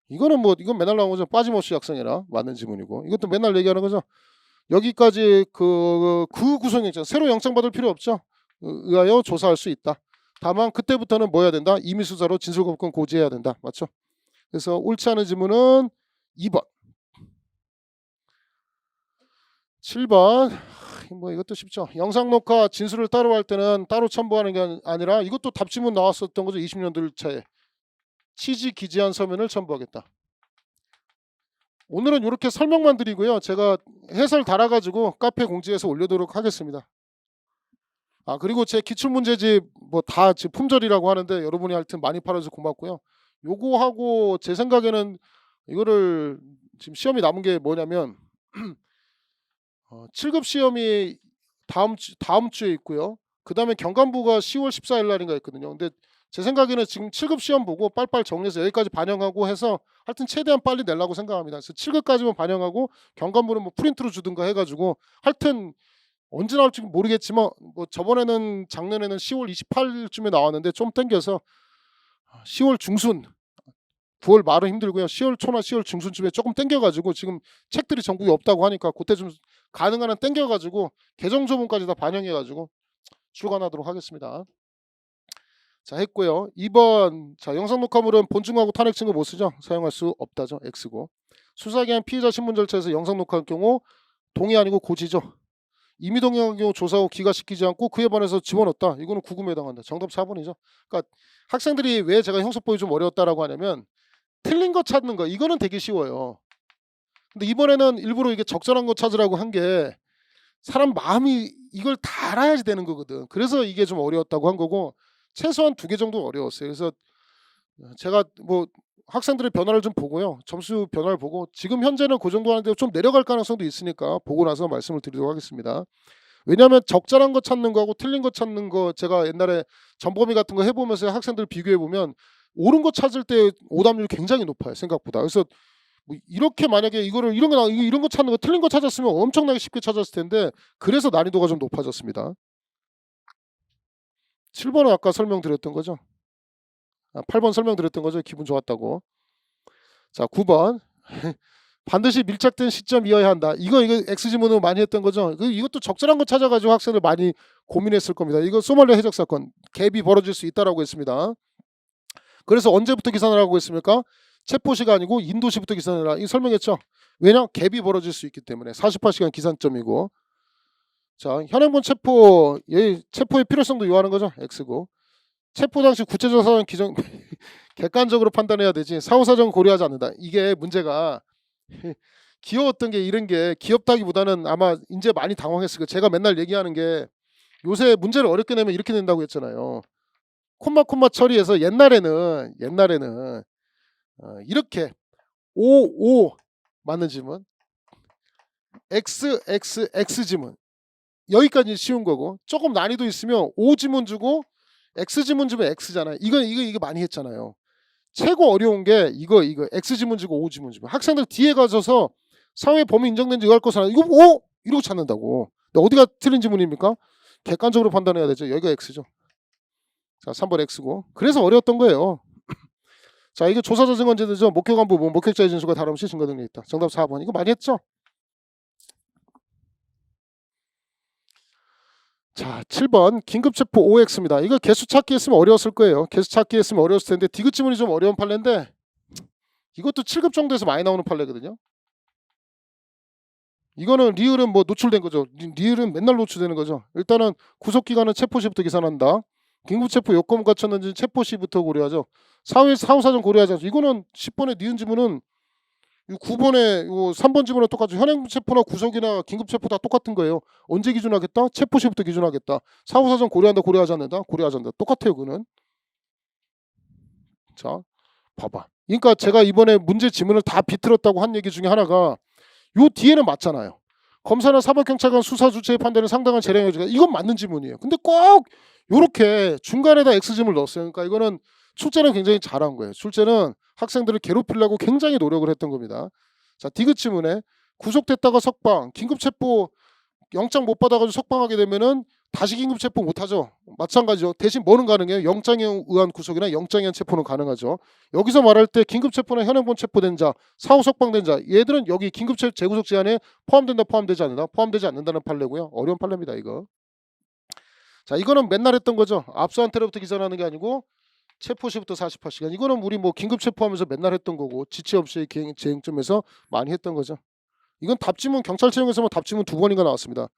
이거는 뭐 이건 맨날 나오는 거죠. 빠짐없이 작성해라. 맞는 지문이고. 이것도 맨날 얘기하는 거죠. 여기까지 그 구성이 있잖아요. 새로 영장 받을 필요 없죠. 의하여 조사할 수 있다. 다만 그때부터는 뭐 해야 된다? 임의수사로 진술거부권 고지해야 된다. 맞죠? 그래서 옳지 않은 지문은 2번. 7번. 뭐 이것도 쉽죠. 영상 녹화 진술을 따로 할 때는 따로 첨부하는 게 아니라 이것도 답지문 나왔었던 거죠. 20년도 차에. 취지 기재한 서면을 첨부하겠다. 오늘은 이렇게 설명만 드리고요. 제가 해설 달아가지고 카페 공지에서 올려도록 하겠습니다. 그리고 제 기출문제집 뭐 다 지금 품절이라고 하는데 여러분이 하여튼 많이 팔아서 고맙고요. 요거 하고 제 생각에는 이거를 지금 시험이 남은 게 뭐냐면 7급 시험이 다음 주에 있고요. 그다음에 경감부가 10월 14일 날인가 있거든요. 근데 제 생각에는 지금 7급 시험 보고 빨빨 정리해서 여기까지 반영하고 해서 하여튼 최대한 빨리 내려고 생각합니다. 그래서 7급까지만 반영하고 경감부는 뭐 프린트로 주든가 해가지고 하여튼 언제 나올지 모르겠지만 뭐 저번에는 작년에는 10월 28일쯤에 나왔는데 좀 땡겨서 10월 중순 9월 말은 힘들고요. 10월 초나 10월 중순쯤에 조금 땡겨가지고 지금 책들이 전국에 없다고 하니까 그때 좀 가능한 한 땡겨가지고 개정 조문까지 다 반영해가지고 출간하도록 하겠습니다. 자 했고요. 2번 자 영상 녹화물은 본증하고 탄핵 증거 못 쓰죠. 사용할 수 없다죠. X고. 수사기한 피의자 신문 절차에서 영상 녹화할 경우 동의 아니고 고지죠. 임의 동의한 경우 조사 후 기각시키지 않고 그에 반해서 집어넣었다. 이거는 구금에 해당한다. 정답 4번이죠. 그러니까 학생들이 왜 제가 형사법이 좀 어려웠다라고 하냐면 틀린 거 찾는 거 이거는 되게 쉬워요. 근데 이번에는 일부러 이게 적절한 거 찾으라고 한 게 사람 마음이 이걸 다 알아야지 되는 거거든. 그래서 이게 좀 어려웠다고 한 거고 최소한 2개 정도 어려웠어요. 그래서 제가 뭐 학생들의 변화를 좀 보고요. 점수 변화를 보고 지금 현재는 그 정도 하는데 좀 내려갈 가능성도 있으니까 보고 나서 말씀을 드리도록 하겠습니다. 왜냐하면 적절한 거 찾는 거하고 틀린 거 찾는 거 제가 옛날에 전범위 같은 거 해보면서 학생들 비교해보면 옳은 거 찾을 때 오답률이 굉장히 높아요. 생각보다. 그래서 뭐 이렇게 만약에 이런 거 찾는 거 틀린 거 찾았으면 엄청나게 쉽게 찾았을 텐데 그래서 난이도가 좀 높아졌습니다. 7번은 아까 설명드렸던 거죠. 8번 설명드렸던 거죠. 기분 좋았다고. 자 9번 반드시 밀착된 시점이어야 한다. 이거 X지문으로 많이 했던 거죠. 이것도 적절한 거 찾아가지고 학생들 많이 고민했을 겁니다. 이거 소말리아 해적 사건 갭이 벌어질 수 있다라고 했습니다. 그래서 언제부터 계산을 하고 있습니까? 체포시가 아니고 인도시부터 계산해라. 이거 설명했죠. 왜냐? 갭이 벌어질 수 있기 때문에 48시간 기산점이고. 자 현행본 체포의 필요성도 요하는 거죠. X고. 체포 당시 구체적 사정 기정 객관적으로 판단해야 되지 사후사정 고려하지 않는다. 이게 문제가 귀여웠던 게 이런 게 귀엽다기보다는 아마 이제 많이 당황했을 거예요. 제가 맨날 얘기하는 게 요새 문제를 어렵게 내면 이렇게 낸다고 했잖아요. 콤마 처리해서 옛날에는 이렇게 O 맞는 지문 X 지문 여기까지 쉬운 거고 조금 난이도 있으면 O 지문 주고 X 지문 주면 X잖아요. 이거 많이 했잖아요. 최고 어려운 게 이거 X 지문 주고 O 지문 주면 학생들 뒤에 가서서 사회 범위 인정된지 이거 할 것은 이거 O 이러고 찾는다고. 근데 어디가 틀린 지문입니까? 객관적으로 판단해야 되죠. 여기가 X죠. 자 3번 X고. 그래서 어려웠던 거예요. 자 이거 조사자 증언제도죠. 목격한 부분 목격자의 진술과 다름없이 증거 등록이 있다. 정답 4번. 이거 많이 했죠. 자 7번 긴급체포 OX입니다. 이거 개수 찾기 했으면 어려웠을 거예요. 개수 찾기 했으면 어려웠을 텐데 디귿 지문이 좀 어려운 판례인데 이것도 7급 정도에서 많이 나오는 판례거든요. 이거는 리을은 뭐 노출된 거죠. 리을은 맨날 노출되는 거죠. 일단은 구속기간은 체포시부터 계산한다. 긴급체포 요건 갖췄는지 체포시부터 고려하죠. 사후사정 고려하지 않죠. 이거는 10번의 니은 지문은 9번에 3번 지문은 똑같죠. 현행체포나 구속이나 긴급체포 다 똑같은 거예요. 언제 기준하겠다? 체포시부터 기준하겠다. 사후사정 고려한다 고려하지 않는다? 고려하지 않는다. 똑같아요. 그는. 자 봐봐. 그러니까 제가 이번에 문제 지문을 다 비틀었다고 한 얘기 중에 하나가 요 뒤에는 맞잖아요. 검사나 사법경찰관 수사 주체의 판단에 상당한 재량이 여지가 이건 맞는 지문이에요. 근데 꼭 요렇게 중간에다 X지문을 넣었어요. 그러니까 이거는 출제는 굉장히 잘한 거예요. 출제는 학생들을 괴롭히려고 굉장히 노력을 했던 겁니다. 자 디귿 지문에 구속됐다가 석방, 긴급체포 영장 못 받아가지고 석방하게 되면은 다시 긴급체포 못하죠. 마찬가지죠. 대신 뭐는 가능해요? 영장에 의한 구속이나 영장에 의한 체포는 가능하죠. 여기서 말할 때 긴급체포나 현행본 체포된 자, 사후 석방된 자 얘들은 여기 재구속 제한에 포함된다 포함되지 않는다? 포함되지 않는다는 판례고요. 어려운 판례입니다 이거. 자, 이거는 맨날 했던 거죠. 압수한 테러부터 기산하는 게 아니고 체포 시부터 48시간. 이거는 우리 뭐 긴급 체포하면서 맨날 했던 거고 지체 없이 재행점에서 많이 했던 거죠. 이건 답지문 경찰청에서만 답지문 2번인가 나왔습니다.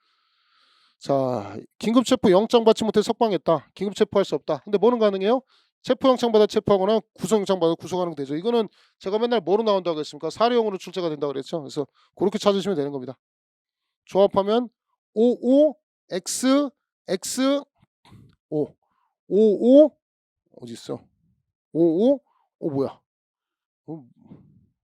자, 긴급 체포 영장 받지 못해 석방했다. 긴급 체포할 수 없다. 근데 뭐는 가능해요? 체포 영장 받아 체포하거나 구속 영장 받아 구속하는 게 되죠. 이거는 제가 맨날 뭐로 나온다고 했습니까? 사례형으로 출제가 된다고 그랬죠. 그래서 그렇게 찾으시면 되는 겁니다. 조합하면 55x x 5 55 어디 있어? 55 뭐야?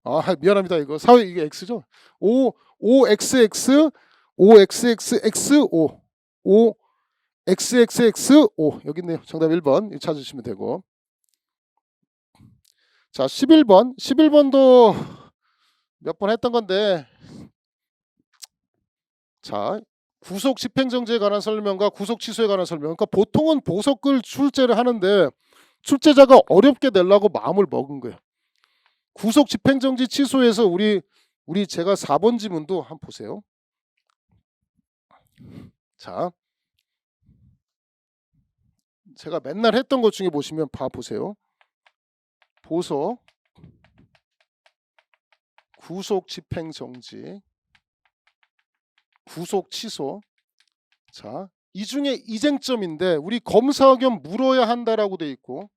아, 미안합니다. 이거 사회 이게 x죠? 5xx 5xxx 5 5xxx5 여기 있네요. 정답 1번 찾으시면 되고. 자, 11번도 몇 번 했던 건데, 자, 구속 집행정지에 관한 설명과 구속 취소에 관한 설명. 그러니까 보통은 보석을 출제를 하는데 출제자가 어렵게 내려고 마음을 먹은 거예요. 구속 집행정지 취소에서 우리 제가 4번 지문도 한번 보세요. 자, 제가 맨날 했던 것 중에 보시면 보세요. 보석, 구속 집행정지, 구속 취소. 자, 이 중에 이쟁점인데 우리 검사 의견 물어야 한다라고 돼 있고,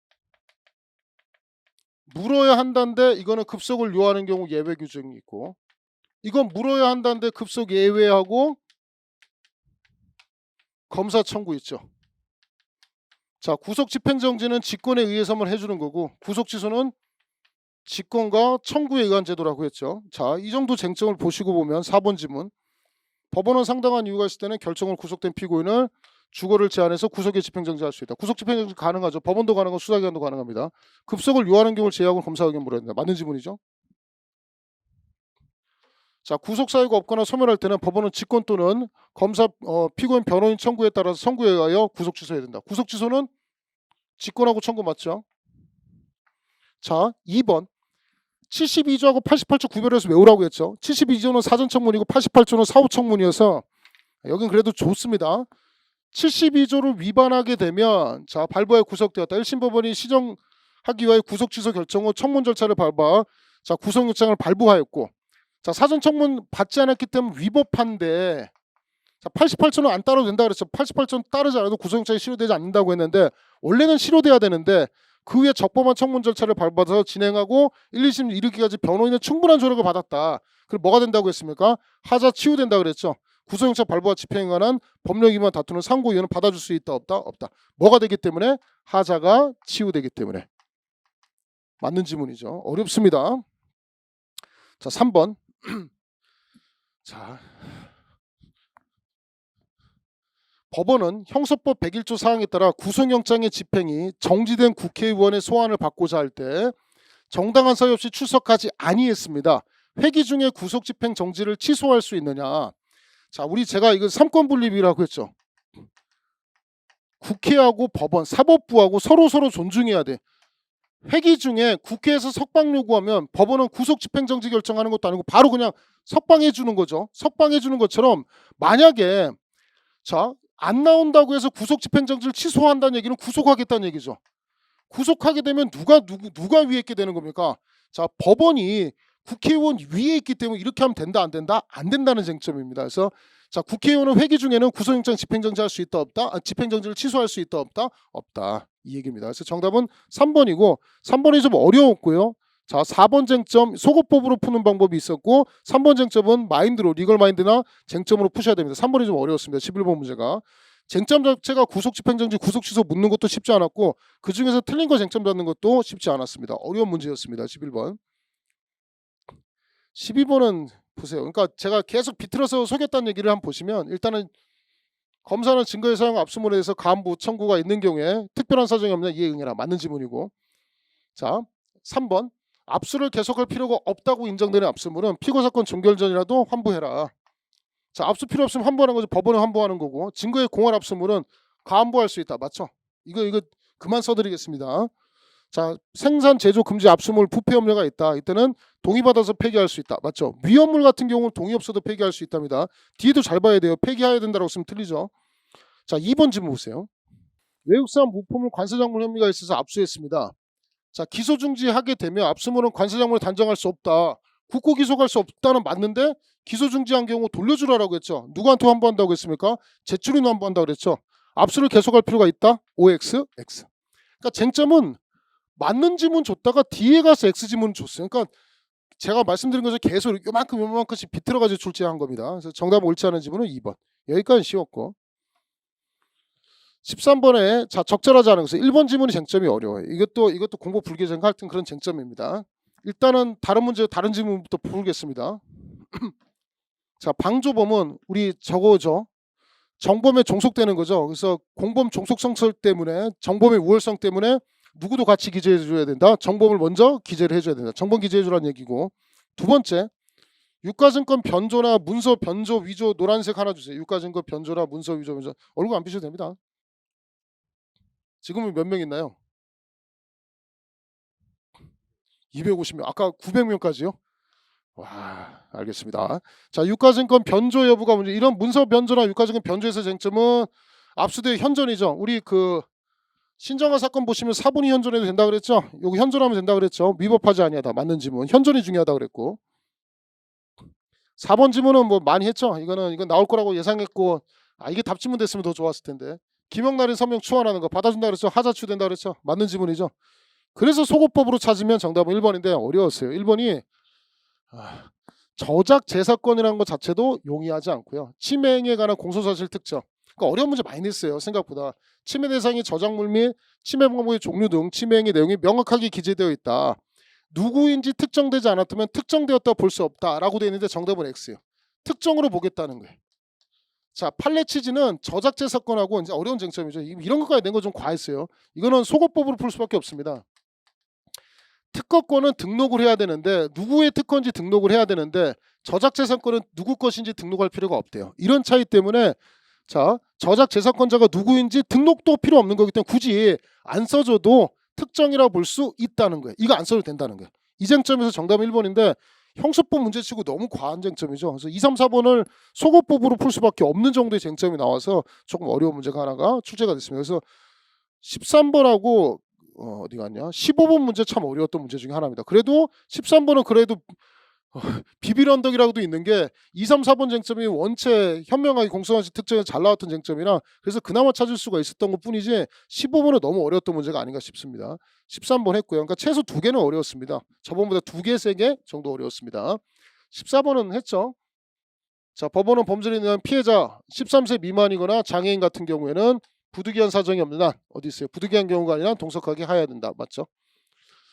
물어야 한다는데 이거는 급속을 요하는 경우 예외 규정이 있고, 이건 물어야 한다는데 급속 예외하고 검사 청구 있죠. 자, 구속 집행정지는 직권에 의해서만 해주는 거고 구속 취소는 직권과 청구에 의한 제도라고 했죠. 자, 이 정도 쟁점을 보시고 보면 4번 지문. 법원은 상당한 이유가 있을 때는 결정을 구속된 피고인을 주거를 제한해서 구속에 집행정지할 수 있다. 구속 집행정지 가능하죠. 법원도 가능하고 수사기관도 가능합니다. 급속을 요하는 경우를 제외하고 검사 의견 물어야 된다. 맞는 지문이죠. 자, 구속 사유가 없거나 소멸할 때는 법원은 직권 또는 검사 피고인 변호인 청구에 따라서 청구에 의하여 구속 취소해야 된다. 구속 취소는 직권하고 청구 맞죠? 자, 2번 72조하고 88조 구별해서 외우라고 했죠. 72조는 사전청문이고 88조는 사후청문이어서 여긴 그래도 좋습니다. 72조를 위반하게 되면 자, 발부하여 구속되었다. 1심 법원이 시정하기 위하여 구속 취소 결정 후 청문 절차를 밟아 자, 구속영장을 발부하였고, 자, 사전청문 받지 않았기 때문에 위법한데, 자, 88조는 안 따라도 된다 그랬죠. 88조는 따르지 않아도 구속영장이 실효되지 않는다고 했는데 원래는 실효돼야 되는데 그 후에 적법한 청문 절차를 밟아서 진행하고 1, 2심 이르기까지 변호인의 충분한 조력을 받았다. 그럼 뭐가 된다고 했습니까? 하자 치유된다 그랬죠. 구속영장 발부와 집행에 관한 법령 위반 다투는 상고 의견은 받아줄 수 있다 없다? 없다. 뭐가 되기 때문에? 하자가 치유되기 때문에. 맞는 지문이죠. 어렵습니다. 자, 3번. 자, 법원은 형사법 101조 사항에 따라 구속영장의 집행이 정지된 국회의원의 소환을 받고자 할 때 정당한 사유 없이 출석하지 아니했습니다. 회기 중에 구속집행 정지를 취소할 수 있느냐. 자, 제가 이거 삼권 분립이라고 했죠. 국회하고 법원, 사법부하고 서로 존중해야 돼. 회기 중에 국회에서 석방 요구하면 법원은 구속집행정지 결정하는 것도 아니고 바로 그냥 석방해 주는 거죠. 석방해 주는 것처럼 만약에 자, 안 나온다고 해서 구속집행정지를 취소한다는 얘기는 구속하겠다는 얘기죠. 구속하게 되면 누가 위에 있게 되는 겁니까? 자, 법원이 국회의원 위에 있기 때문에 이렇게 하면 된다 안 된다? 안 된다는 쟁점입니다. 그래서 자, 국회의원은 회기 중에는 구속영장 집행정지할 수 있다 없다? 집행정지를 취소할 수 있다 없다? 없다. 이 얘기입니다. 그래서 정답은 3번이고 3번이 좀 어려웠고요. 자, 4번 쟁점 소거법으로 푸는 방법이 있었고 3번 쟁점은 마인드로 리걸 마인드나 쟁점으로 푸셔야 됩니다. 3번이 좀 어려웠습니다. 11번 문제가. 쟁점 자체가 구속집행정지 구속취소 묻는 것도 쉽지 않았고 그중에서 틀린 거 쟁점 잡는 것도 쉽지 않았습니다. 어려운 문제였습니다. 11번. 12번은 보세요. 그러니까 제가 계속 비틀어서 속였다는 얘기를 한번 보시면 일단은 검사는 증거의 사용 압수물에 대해서 가한부 청구가 있는 경우에 특별한 사정이 없냐 이에 응해라. 맞는 지문이고. 자, 3번. 압수를 계속할 필요가 없다고 인정되는 압수물은 피고사건 종결 전이라도 환부해라. 자, 압수 필요 없으면 환부하는 거죠. 법원은 환부하는 거고 증거의 공할 압수물은 가한부할 수 있다. 맞죠? 이거 그만 써드리겠습니다. 자, 생산 제조 금지 압수물 부패 염려가 있다. 이때는 동의받아서 폐기할 수 있다. 맞죠? 위험물 같은 경우는 동의 없어도 폐기할 수 있답니다. 뒤에도 잘 봐야 돼요. 폐기해야 된다고 쓰면 틀리죠. 자, 2번 질문 보세요. 외국산 부품을 관세작물 혐의가 있어서 압수했습니다. 자, 기소 중지하게 되면 압수물은 관세작물을 단정할 수 없다. 국고 기소할 수 없다는 맞는데 기소 중지한 경우 돌려주라라고 했죠. 누구한테 환부한다고 했습니까? 제출인 환부한다고 그랬죠. 압수를 계속할 필요가 있다. OX, X. 그러니까 쟁점은 맞는 지문 줬다가 뒤에 가서 X 지문 줬어요. 그러니까 제가 말씀드린 것을 계속 요만큼씩 비틀어가지고 출제한 겁니다. 그래서 정답 옳지 않은 지문은 2번. 여기까지 쉬웠고. 13번에 자 적절하지 않은 것은 1번 지문이 쟁점이 어려워요. 이것도 공부 불교정 같은 그런 쟁점입니다. 일단은 다른 문제 다른 지문부터 풀겠습니다. 자, 방조범은 우리 저거죠. 정범에 종속되는 거죠. 그래서 공범 종속성설 때문에 정범의 우월성 때문에 누구도 같이 기재해 줘야 된다. 정범을 먼저 기재를 해줘야 된다. 정범 기재해 주라는 얘기고. 두 번째, 유가증권 변조나 문서 변조 위조 노란색 하나 주세요. 유가증권 변조나 문서 위조 얼굴 안 비셔도 됩니다. 지금은 몇 명 있나요? 250명. 아까 900명까지요? 와, 알겠습니다. 자, 유가증권 변조 여부가 문제. 이런 문서 변조나 유가증권 변조에서 쟁점은 압수대 현존이죠. 우리 그 신정화 사건 보시면 사본이 현존해도 된다 그랬죠. 여기 현존하면 된다 그랬죠. 위법하지 아니하다. 맞는 지문. 현존이 중요하다 그랬고. 4번 지문은 뭐 많이 했죠. 이건 나올 거라고 예상했고, 이게 답지문 됐으면 더 좋았을 텐데. 김영란의 서명 추환하는 거 받아준다 그랬죠. 하자추 된다 그랬죠. 맞는 지문이죠. 그래서 소고법으로 찾으면 정답은 1번인데 어려웠어요. 1번이 저작 재사건이라는 것 자체도 용이하지 않고요. 침해행위에 관한 공소사실 특정. 그러니까 어려운 문제 많이 냈어요. 생각보다. 침해 대상이 저작물 및 침해 방법의 종류 등 침해행위 내용이 명확하게 기재되어 있다. 누구인지 특정되지 않았다면 특정되었다 볼 수 없다라고 되어 있는데 정답은 X예요. 특정으로 보겠다는 거예요. 자, 판례치지는 저작재 사건하고 이제 어려운 쟁점이죠. 이런 것까지 낸 거 좀 과했어요. 이거는 소고법으로 풀 수밖에 없습니다. 특허권은 등록을 해야 되는데 누구의 특허인지 등록을 해야 되는데 저작재산권은 누구 것인지 등록할 필요가 없대요. 이런 차이 때문에 자, 저작재산권자가 누구인지 등록도 필요 없는 거기 때문에 굳이 안 써줘도 특정이라고 볼 수 있다는 거예요. 이거 안 써도 된다는 거예요. 이 쟁점에서 정답은 1번인데 형사법 문제치고 너무 과한 쟁점이죠. 그래서 2, 3, 4번을 소고법으로 풀 수밖에 없는 정도의 쟁점이 나와서 조금 어려운 문제가 하나가 출제가 됐습니다. 그래서 13번하고 어디 갔냐? 15번 문제 참 어려웠던 문제 중에 하나입니다. 그래도 13번은 그래도 비빌 언덕이라고도 있는 게 2, 3, 4번 쟁점이 원체 현명하게 공정한 특정에 잘 나왔던 쟁점이라 그래서 그나마 찾을 수가 있었던 것 뿐이지 15번은 너무 어려웠던 문제가 아닌가 싶습니다. 13번 했고요. 그러니까 최소 2개는 어려웠습니다. 저번보다 2개, 3개 정도 어려웠습니다. 14번은 했죠. 자, 법원은 범죄를 인한 피해자 13세 미만이거나 장애인 같은 경우에는 부득이한 사정이 없는 한 어디 있어요? 부득이한 경우가 아니라 동석하게 하여야 된다. 맞죠?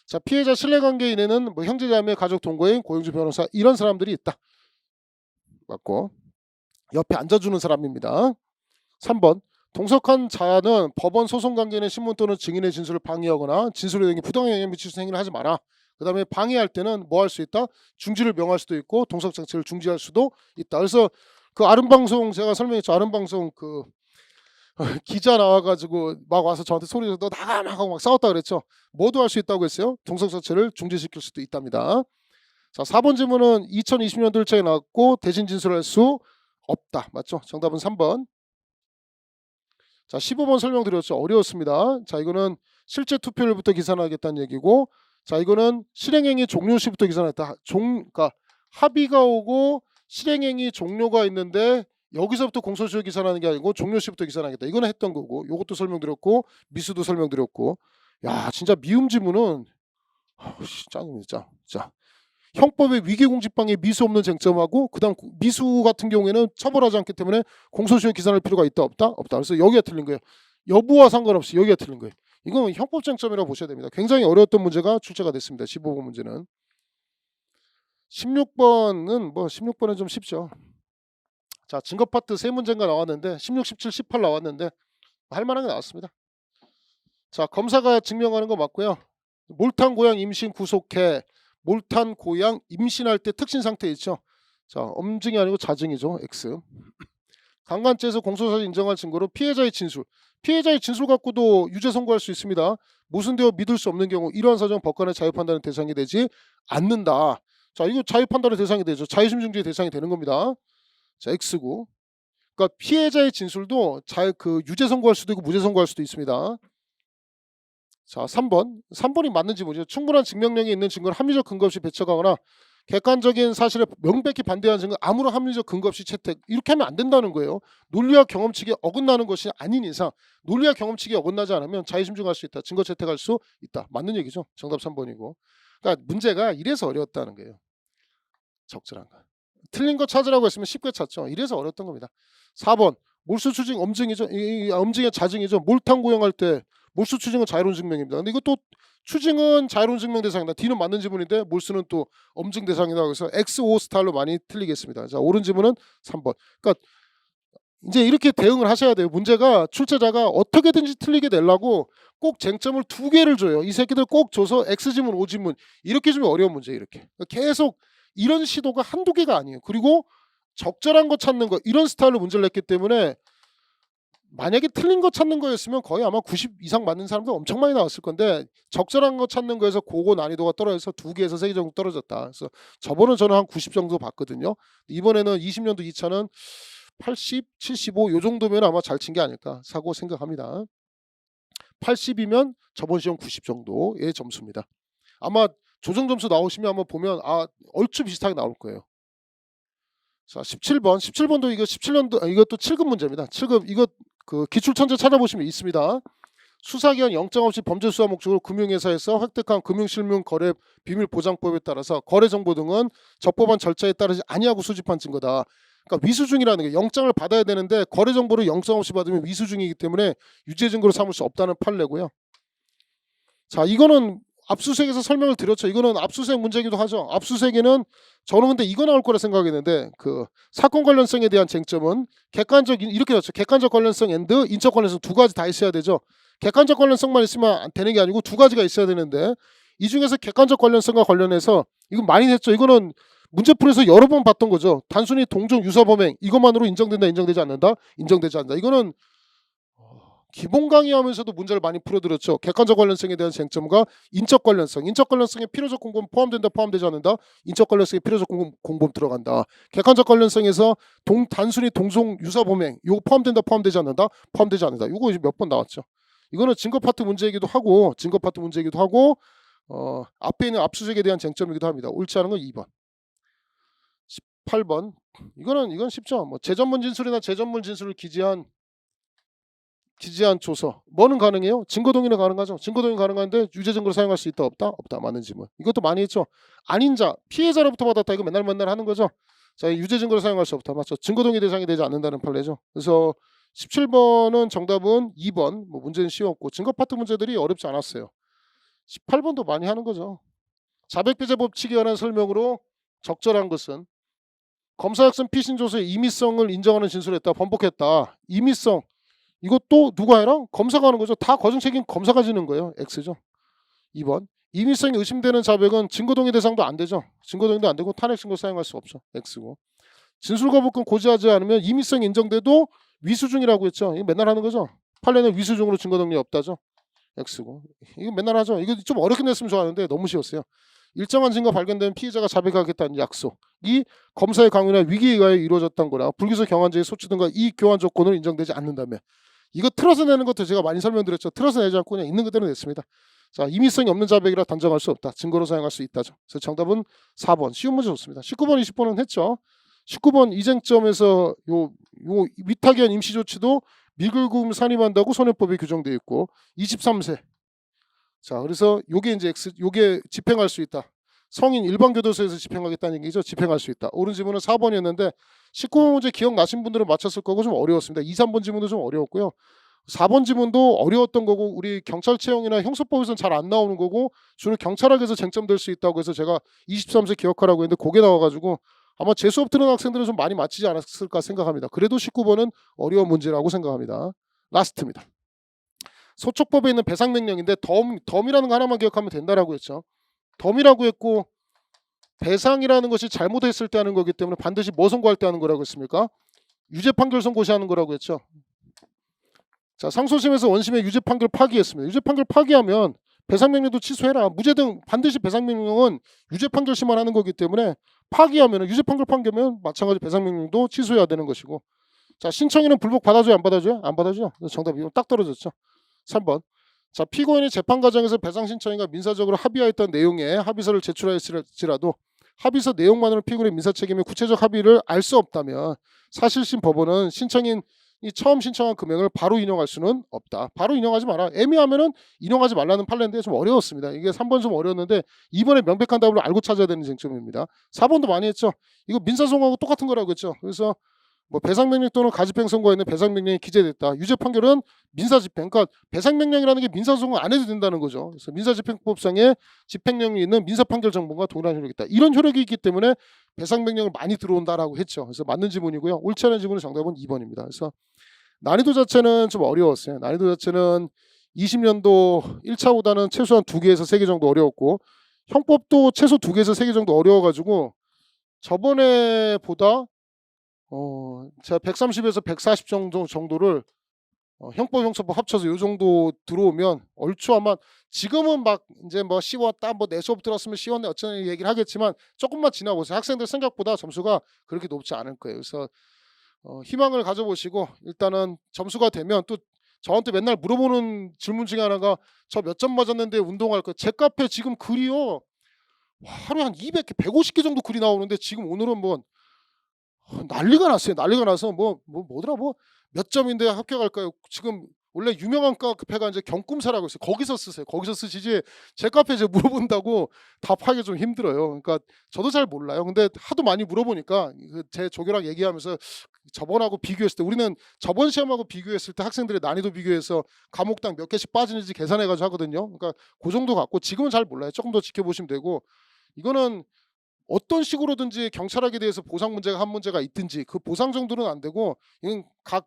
자, 피해자 신뢰관계인에는 뭐 형제자매, 가족, 동거인, 고용주, 변호사 이런 사람들이 있다. 맞고 옆에 앉아주는 사람입니다. 3번 동석한 자는 법원 소송 관계인의 신문 또는 증인의 진술을 방해하거나 진술에 대해 부당한 영향을 미칠 수 있는 행위를 하지 마라. 그 다음에 방해할 때는 뭐 할 수 있다? 중지를 명할 수도 있고 동석 장치를 중지할 수도 있다. 그래서 그 아름방송 제가 설명했죠. 아름방송 그 기자 나와가지고 막 와서 저한테 소리 너 나가 막 하고 막 싸웠다 그랬죠. 뭐도 할 수 있다고 했어요. 동석 자체를 중지시킬 수도 있답니다. 자, 4번 질문은 2020년도 1차에 나왔고 대신 진술할 수 없다. 맞죠? 정답은 3번. 자, 15번 설명드렸죠. 어려웠습니다. 자, 이거는 실제 투표율부터 계산하겠다는 얘기고, 자, 이거는 실행행위 종료 시부터 계산했다. 그러니까 합의가 오고 실행행위 종료가 있는데 여기서부터 공소시효 계산하는 게 아니고 종료 시부터 계산하겠다. 이거는 했던 거고, 요것도 설명드렸고, 미수도 설명드렸고, 야, 진짜 미움 지문은 짱입니다. 자, 형법의 위계공직방해 미수 없는 쟁점하고 그다음 미수 같은 경우에는 처벌하지 않기 때문에 공소시효 기산할 필요가 있다 없다? 없다. 그래서 여기가 틀린 거예요. 여부와 상관없이 여기가 틀린 거예요. 이건 형법 쟁점이라고 보셔야 됩니다. 굉장히 어려웠던 문제가 출제가 됐습니다. 15번 문제는. 16번은 뭐 16번은 좀 쉽죠. 자, 증거 파트 3문제가 나왔는데 16, 17, 18 나왔는데 할 만한 게 나왔습니다. 자, 검사가 증명하는 거 맞고요. 몰탄 고양 임신 구속해 몰탄 고양 임신할 때 특신 상태 있죠. 자, 엄증이 아니고 자증이죠. X. 강간죄에서 공소사실 인정할 증거로 피해자의 진술. 피해자의 진술 갖고도 유죄 선고할 수 있습니다. 모순되어 믿을 수 없는 경우 이러한 사정 법관의 자유판단의 대상이 되지 않는다. 자, 이거 자유판단의 대상이 되죠. 자유심증주의 대상이 되는 겁니다. 자, X고. 그러니까 피해자의 진술도 유죄 선고할 수도 있고 무죄 선고할 수도 있습니다. 자, 3번. 3번이 맞는지 뭐죠? 충분한 증명력이 있는 증거를 합리적 근거 없이 배척하거나 객관적인 사실에 명백히 반대하는 증거 아무런 합리적 근거 없이 채택. 이렇게 하면 안 된다는 거예요. 논리와 경험칙에 어긋나는 것이 아닌 이상 논리와 경험칙이 어긋나지 않으면 자의심증할 수 있다. 증거 채택할 수 있다. 맞는 얘기죠. 정답 3번이고. 그러니까 문제가 이래서 어려웠다는 거예요. 적절한 거. 틀린 거 찾으라고 했으면 쉽게 찾죠. 이래서 어려웠던 겁니다. 4번. 몰수 추징 엄증이죠. 엄증의 자증이죠. 몰탕 고용할 때 몰수 추징은 자유로운 증명입니다. 근데 이것도 추징은 자유로운 증명 대상이다. D는 맞는 지문인데 몰수는 또 엄증 대상이다. 그래서 XO 스타일로 많이 틀리겠습니다. 자, 옳은 지문은 3번. 그러니까 이제 이렇게 대응을 하셔야 돼요. 문제가 출제자가 어떻게든지 틀리게 내려고 꼭 쟁점을 2개를 줘요. 이 새끼들 꼭 줘서 X지문, O지문 이렇게 주면 어려운 문제 이렇게. 계속 이런 시도가 한두 개가 아니에요. 그리고 적절한 거 찾는 거 이런 스타일로 문제를 냈기 때문에 만약에 틀린 거 찾는 거였으면 거의 아마 90 이상 맞는 사람들 엄청 많이 나왔을 건데 적절한 거 찾는 거에서 그거 난이도가 떨어져서 2개에서 3개 정도 떨어졌다. 그래서 저번은 저는 한 90 정도 봤거든요. 이번에는 20년도 2차는 80, 75 요 정도면 아마 잘 친 게 아닐까 사고 생각합니다. 80이면 저번 시험 90 정도의 점수입니다. 아마 조정 점수 나오시면 한번 보면 얼추 비슷하게 나올 거예요. 자, 17번. 17번도 이거 17년도 이것도 7급 문제입니다. 7급 이거 기출 천재 찾아보시면 있습니다. 수사기관 영장 없이 범죄 수사 목적으로 금융회사에서 획득한 금융실명 거래 비밀보장법에 따라서 거래 정보 등은 적법한 절차에 따르지 아니하고 수집한 증거다. 그러니까 위수중이라는 게 영장을 받아야 되는데 거래 정보를 영장 없이 받으면 위수중이기 때문에 유죄 증거로 삼을 수 없다는 판례고요. 자, 이거는 압수수색에서 설명을 드렸죠. 이거는 압수수색 문제이기도 하죠. 압수수색에는 저는 근데 이거 나올 거라 생각했는데 사건 관련성에 대한 쟁점은 이렇게 됐죠. 객관적 관련성 앤드 인적 관련성 2가지 다 있어야 되죠. 객관적 관련성만 있으면 되는 게 아니고 2가지가 있어야 되는데 이 중에서 객관적 관련성과 관련해서 이거 많이 했죠. 이거는 문제풀이에서 여러 번 봤던 거죠. 단순히 동종 유사 범행 이것만으로 인정된다, 인정되지 않는다, 인정되지 않는다. 이거는 기본 강의하면서도 문제를 많이 풀어드렸죠. 객관적 관련성에 대한 쟁점과 인적 관련성. 인적 관련성에 필요적 공범 포함된다, 포함되지 않는다. 인적 관련성에 필요적 공범 들어간다. 객관적 관련성에서 단순히 동종 유사 범행 이거 포함된다, 포함되지 않는다, 포함되지 않는다. 이거 이제 몇 번 나왔죠. 이거는 증거 파트 문제이기도 하고 앞에 있는 압수수색에 대한 쟁점이기도 합니다. 옳지 않은 건 2번. 18번. 이건 쉽죠. 재전문 진술이나 재전문 진술을 기재한 조서. 뭐는 가능해요? 증거동의는 가능하죠. 증거동의 가능한데 유죄 증거로 사용할 수 있다, 없다? 없다. 맞는 지문. 이것도 많이 했죠. 아닌 자, 피해자로부터 받았다. 이거 맨날 하는 거죠. 자, 유죄 증거로 사용할 수 없다. 맞죠? 증거동의 대상이 되지 않는다는 판례죠. 그래서 17번은 정답은 2번. 문제는 쉬웠고 증거 파트 문제들이 어렵지 않았어요. 18번도 많이 하는 거죠. 자백배제 법칙에 관한 설명으로 적절한 것은 검사학생 피신 조서의 임의성을 인정하는 진술을 했다. 번복했다. 임의성. 이것도 누가 해라? 검사가 하는 거죠. 다 과정 책임 검사가 지는 거예요. X죠. 2번. 임의성이 의심되는 자백은 증거동의 대상도 안 되죠. 증거동의도 안 되고 탄핵 증거 사용할 수 없죠. X고. 진술거부권 고지하지 않으면 임의성이 인정돼도 위수중이라고 했죠. 이거 맨날 하는 거죠. 판례는 위수중으로 증거동의 없다죠. X고. 이거 맨날 하죠. 이거 좀 어렵게 냈으면 좋아하는데 너무 쉬웠어요. 일정한 증거 발견되면 피해자가 자백하겠다는 약속이 검사의 강요나 위기에 의하여 이루어졌던 거나 불기소 경환제의 소치 등과 이 교환 조건으로 인정되지 않는다면 이거 틀어서 내는 것도 제가 많이 설명드렸죠. 틀어서 내지 않고 그냥 있는 그대로 냈습니다. 자, 임의성이 없는 자백이라 단정할 수 없다. 증거로 사용할 수 있다죠. 그래서 정답은 4번. 쉬운 문제 좋습니다. 19번, 20번은 했죠. 19번 이쟁점에서 요 위탁위한 임시조치도 미글금 산입한다고 손해법에 규정되어 있고 23세. 자, 그래서 요게 집행할 수 있다. 성인 일반교도소에서 집행하겠다는 얘기죠. 집행할 수 있다. 옳은 지문은 4번이었는데 19번 문제 기억나신 분들은 맞췄을 거고 좀 어려웠습니다. 2, 3번 지문도 좀 어려웠고요. 4번 지문도 어려웠던 거고 우리 경찰 채용이나 형사법에서는 잘 안 나오는 거고 주로 경찰학에서 쟁점될 수 있다고 해서 제가 23세 기억하라고 했는데 그게 나와가지고 아마 제 수업 들은 학생들은 좀 많이 맞히지 않았을까 생각합니다. 그래도 19번은 어려운 문제라고 생각합니다. 라스트입니다. 소촉법에 있는 배상명령인데 덤이라는 거 하나만 기억하면 된다라고 했죠. 덤이라고 했고 배상이라는 것이 잘못했을 때 하는 거기 때문에 반드시 뭐 선고할 때 하는 거라고 했습니까? 유죄 판결 선고시하는 거라고 했죠. 자, 상소심에서 원심의 유죄 판결 파기했습니다. 유죄 판결 파기하면 배상명령도 취소해라. 무죄 등 반드시 배상명령은 유죄 판결시만 하는 거기 때문에 파기하면 유죄 판결 파기하면 마찬가지 배상명령도 취소해야 되는 것이고 자, 신청인은 불복 받아줘요, 안 받아줘요? 안 받아줘요. 그래서 정답이 딱 떨어졌죠. 3번. 자, 피고인이 재판 과정에서 배상 신청인과 민사적으로 합의하였던 내용의 합의서를 제출하였을지라도 합의서 내용만으로 피고인의 민사 책임의 구체적 합의를 알 수 없다면 사실심 법원은 신청인이 처음 신청한 금액을 바로 인용할 수는 없다. 바로 인용하지 마라. 애매하면은 인용하지 말라는 판례인데 좀 어려웠습니다. 이게 3번 좀 어려웠는데 이번에 명백한 답을 알고 찾아야 되는 쟁점입니다. 4번도 많이 했죠. 이거 민사소송하고 똑같은 거라고 했죠. 그래서 뭐 배상명령 또는 가집행 선고에 있는 배상명령이 기재됐다. 유죄 판결은 민사집행. 그러니까 배상명령이라는 게 민사소송 안 해도 된다는 거죠. 그래서 민사집행법상에 집행령이 있는 민사판결 정보가 동일한 효력이 있다. 이런 효력이 있기 때문에 배상명령을 많이 들어온다라고 했죠. 그래서 맞는 지문이고요. 옳지 않은 지문은 정답은 2번입니다. 그래서 난이도 자체는 좀 어려웠어요. 난이도 자체는 20년도 1차보다는 최소한 2개에서 3개 정도 어려웠고 형법도 최소 2개에서 3개 정도 어려워가지고 저번에 보다 제가 130에서 140 정도를 형법 형사법 합쳐서 요 정도 들어오면 얼추 아마 지금은 막 이제 뭐 쉬웠다 뭐 내 수업 들었으면 쉬웠네 어쩌네 얘기를 하겠지만 조금만 지나보세요. 학생들 생각보다 점수가 그렇게 높지 않을 거예요. 그래서 희망을 가져보시고 일단은 점수가 되면 또 저한테 맨날 물어보는 질문 중에 하나가 저 몇 점 맞았는데 운동할 거. 제 카페 지금 글이요. 하루에 한 200개, 150개 정도 글이 나오는데 지금 오늘은 뭐 난리가 났어요. 난리가 나서 뭐더라 몇 점인데 합격할까요? 지금 원래 유명한 카페가 이제 경꿈사라고 있어요. 거기서 쓰세요. 거기서 쓰시지 제 카페 이제 물어본다고 답하기 좀 힘들어요. 그러니까 저도 잘 몰라요. 근데 하도 많이 물어보니까 제 조교랑 얘기하면서 저번하고 비교했을 때 우리는 저번 시험하고 비교했을 때 학생들의 난이도 비교해서 과목당 몇 개씩 빠지는지 계산해 가지고 하거든요. 그러니까 그 정도 갖고 지금은 잘 몰라요. 조금 더 지켜보시면 되고 이거는 어떤 식으로든지 경찰학에 대해서 보상 문제가 한 문제가 있든지 그 보상 정도는 안 되고 이건 각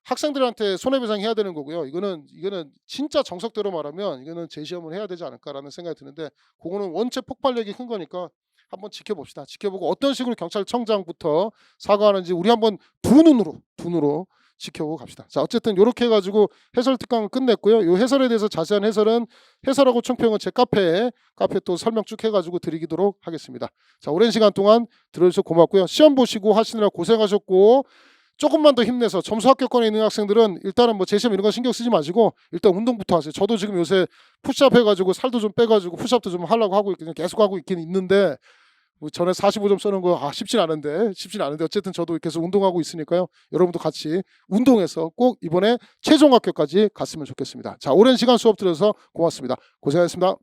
학생들한테 손해배상해야 되는 거고요. 이거는 진짜 정석대로 말하면 이거는 재시험을 해야 되지 않을까라는 생각이 드는데 그거는 원체 폭발력이 큰 거니까 한번 지켜봅시다. 지켜보고 어떤 식으로 경찰청장부터 사과하는지 우리 한번 두 눈으로 지켜보고 갑시다. 자, 어쨌든 이렇게 해가지고 해설 특강을 끝냈고요. 이 해설에 대해서 자세한 해설은 해설하고 총평은 제 카페 또 설명 쭉 해가지고 드리도록 하겠습니다. 자, 오랜 시간 동안 들어주셔서 고맙고요. 시험 보시고 하시느라 고생하셨고 조금만 더 힘내서 점수 합격권에 있는 학생들은 일단은 뭐 재시험 이런 거 신경 쓰지 마시고 일단 운동부터 하세요. 저도 지금 요새 푸시업 해가지고 살도 좀 빼가지고 푸시업도 좀 하려고 하고 있거든요. 계속 하고 있긴 있는데 뭐 전에 45점 쓰는 거 쉽진 않은데 어쨌든 저도 계속 운동하고 있으니까요. 여러분도 같이 운동해서 꼭 이번에 최종 합격까지 갔으면 좋겠습니다. 자, 오랜 시간 수업 들어서 고맙습니다. 고생하셨습니다.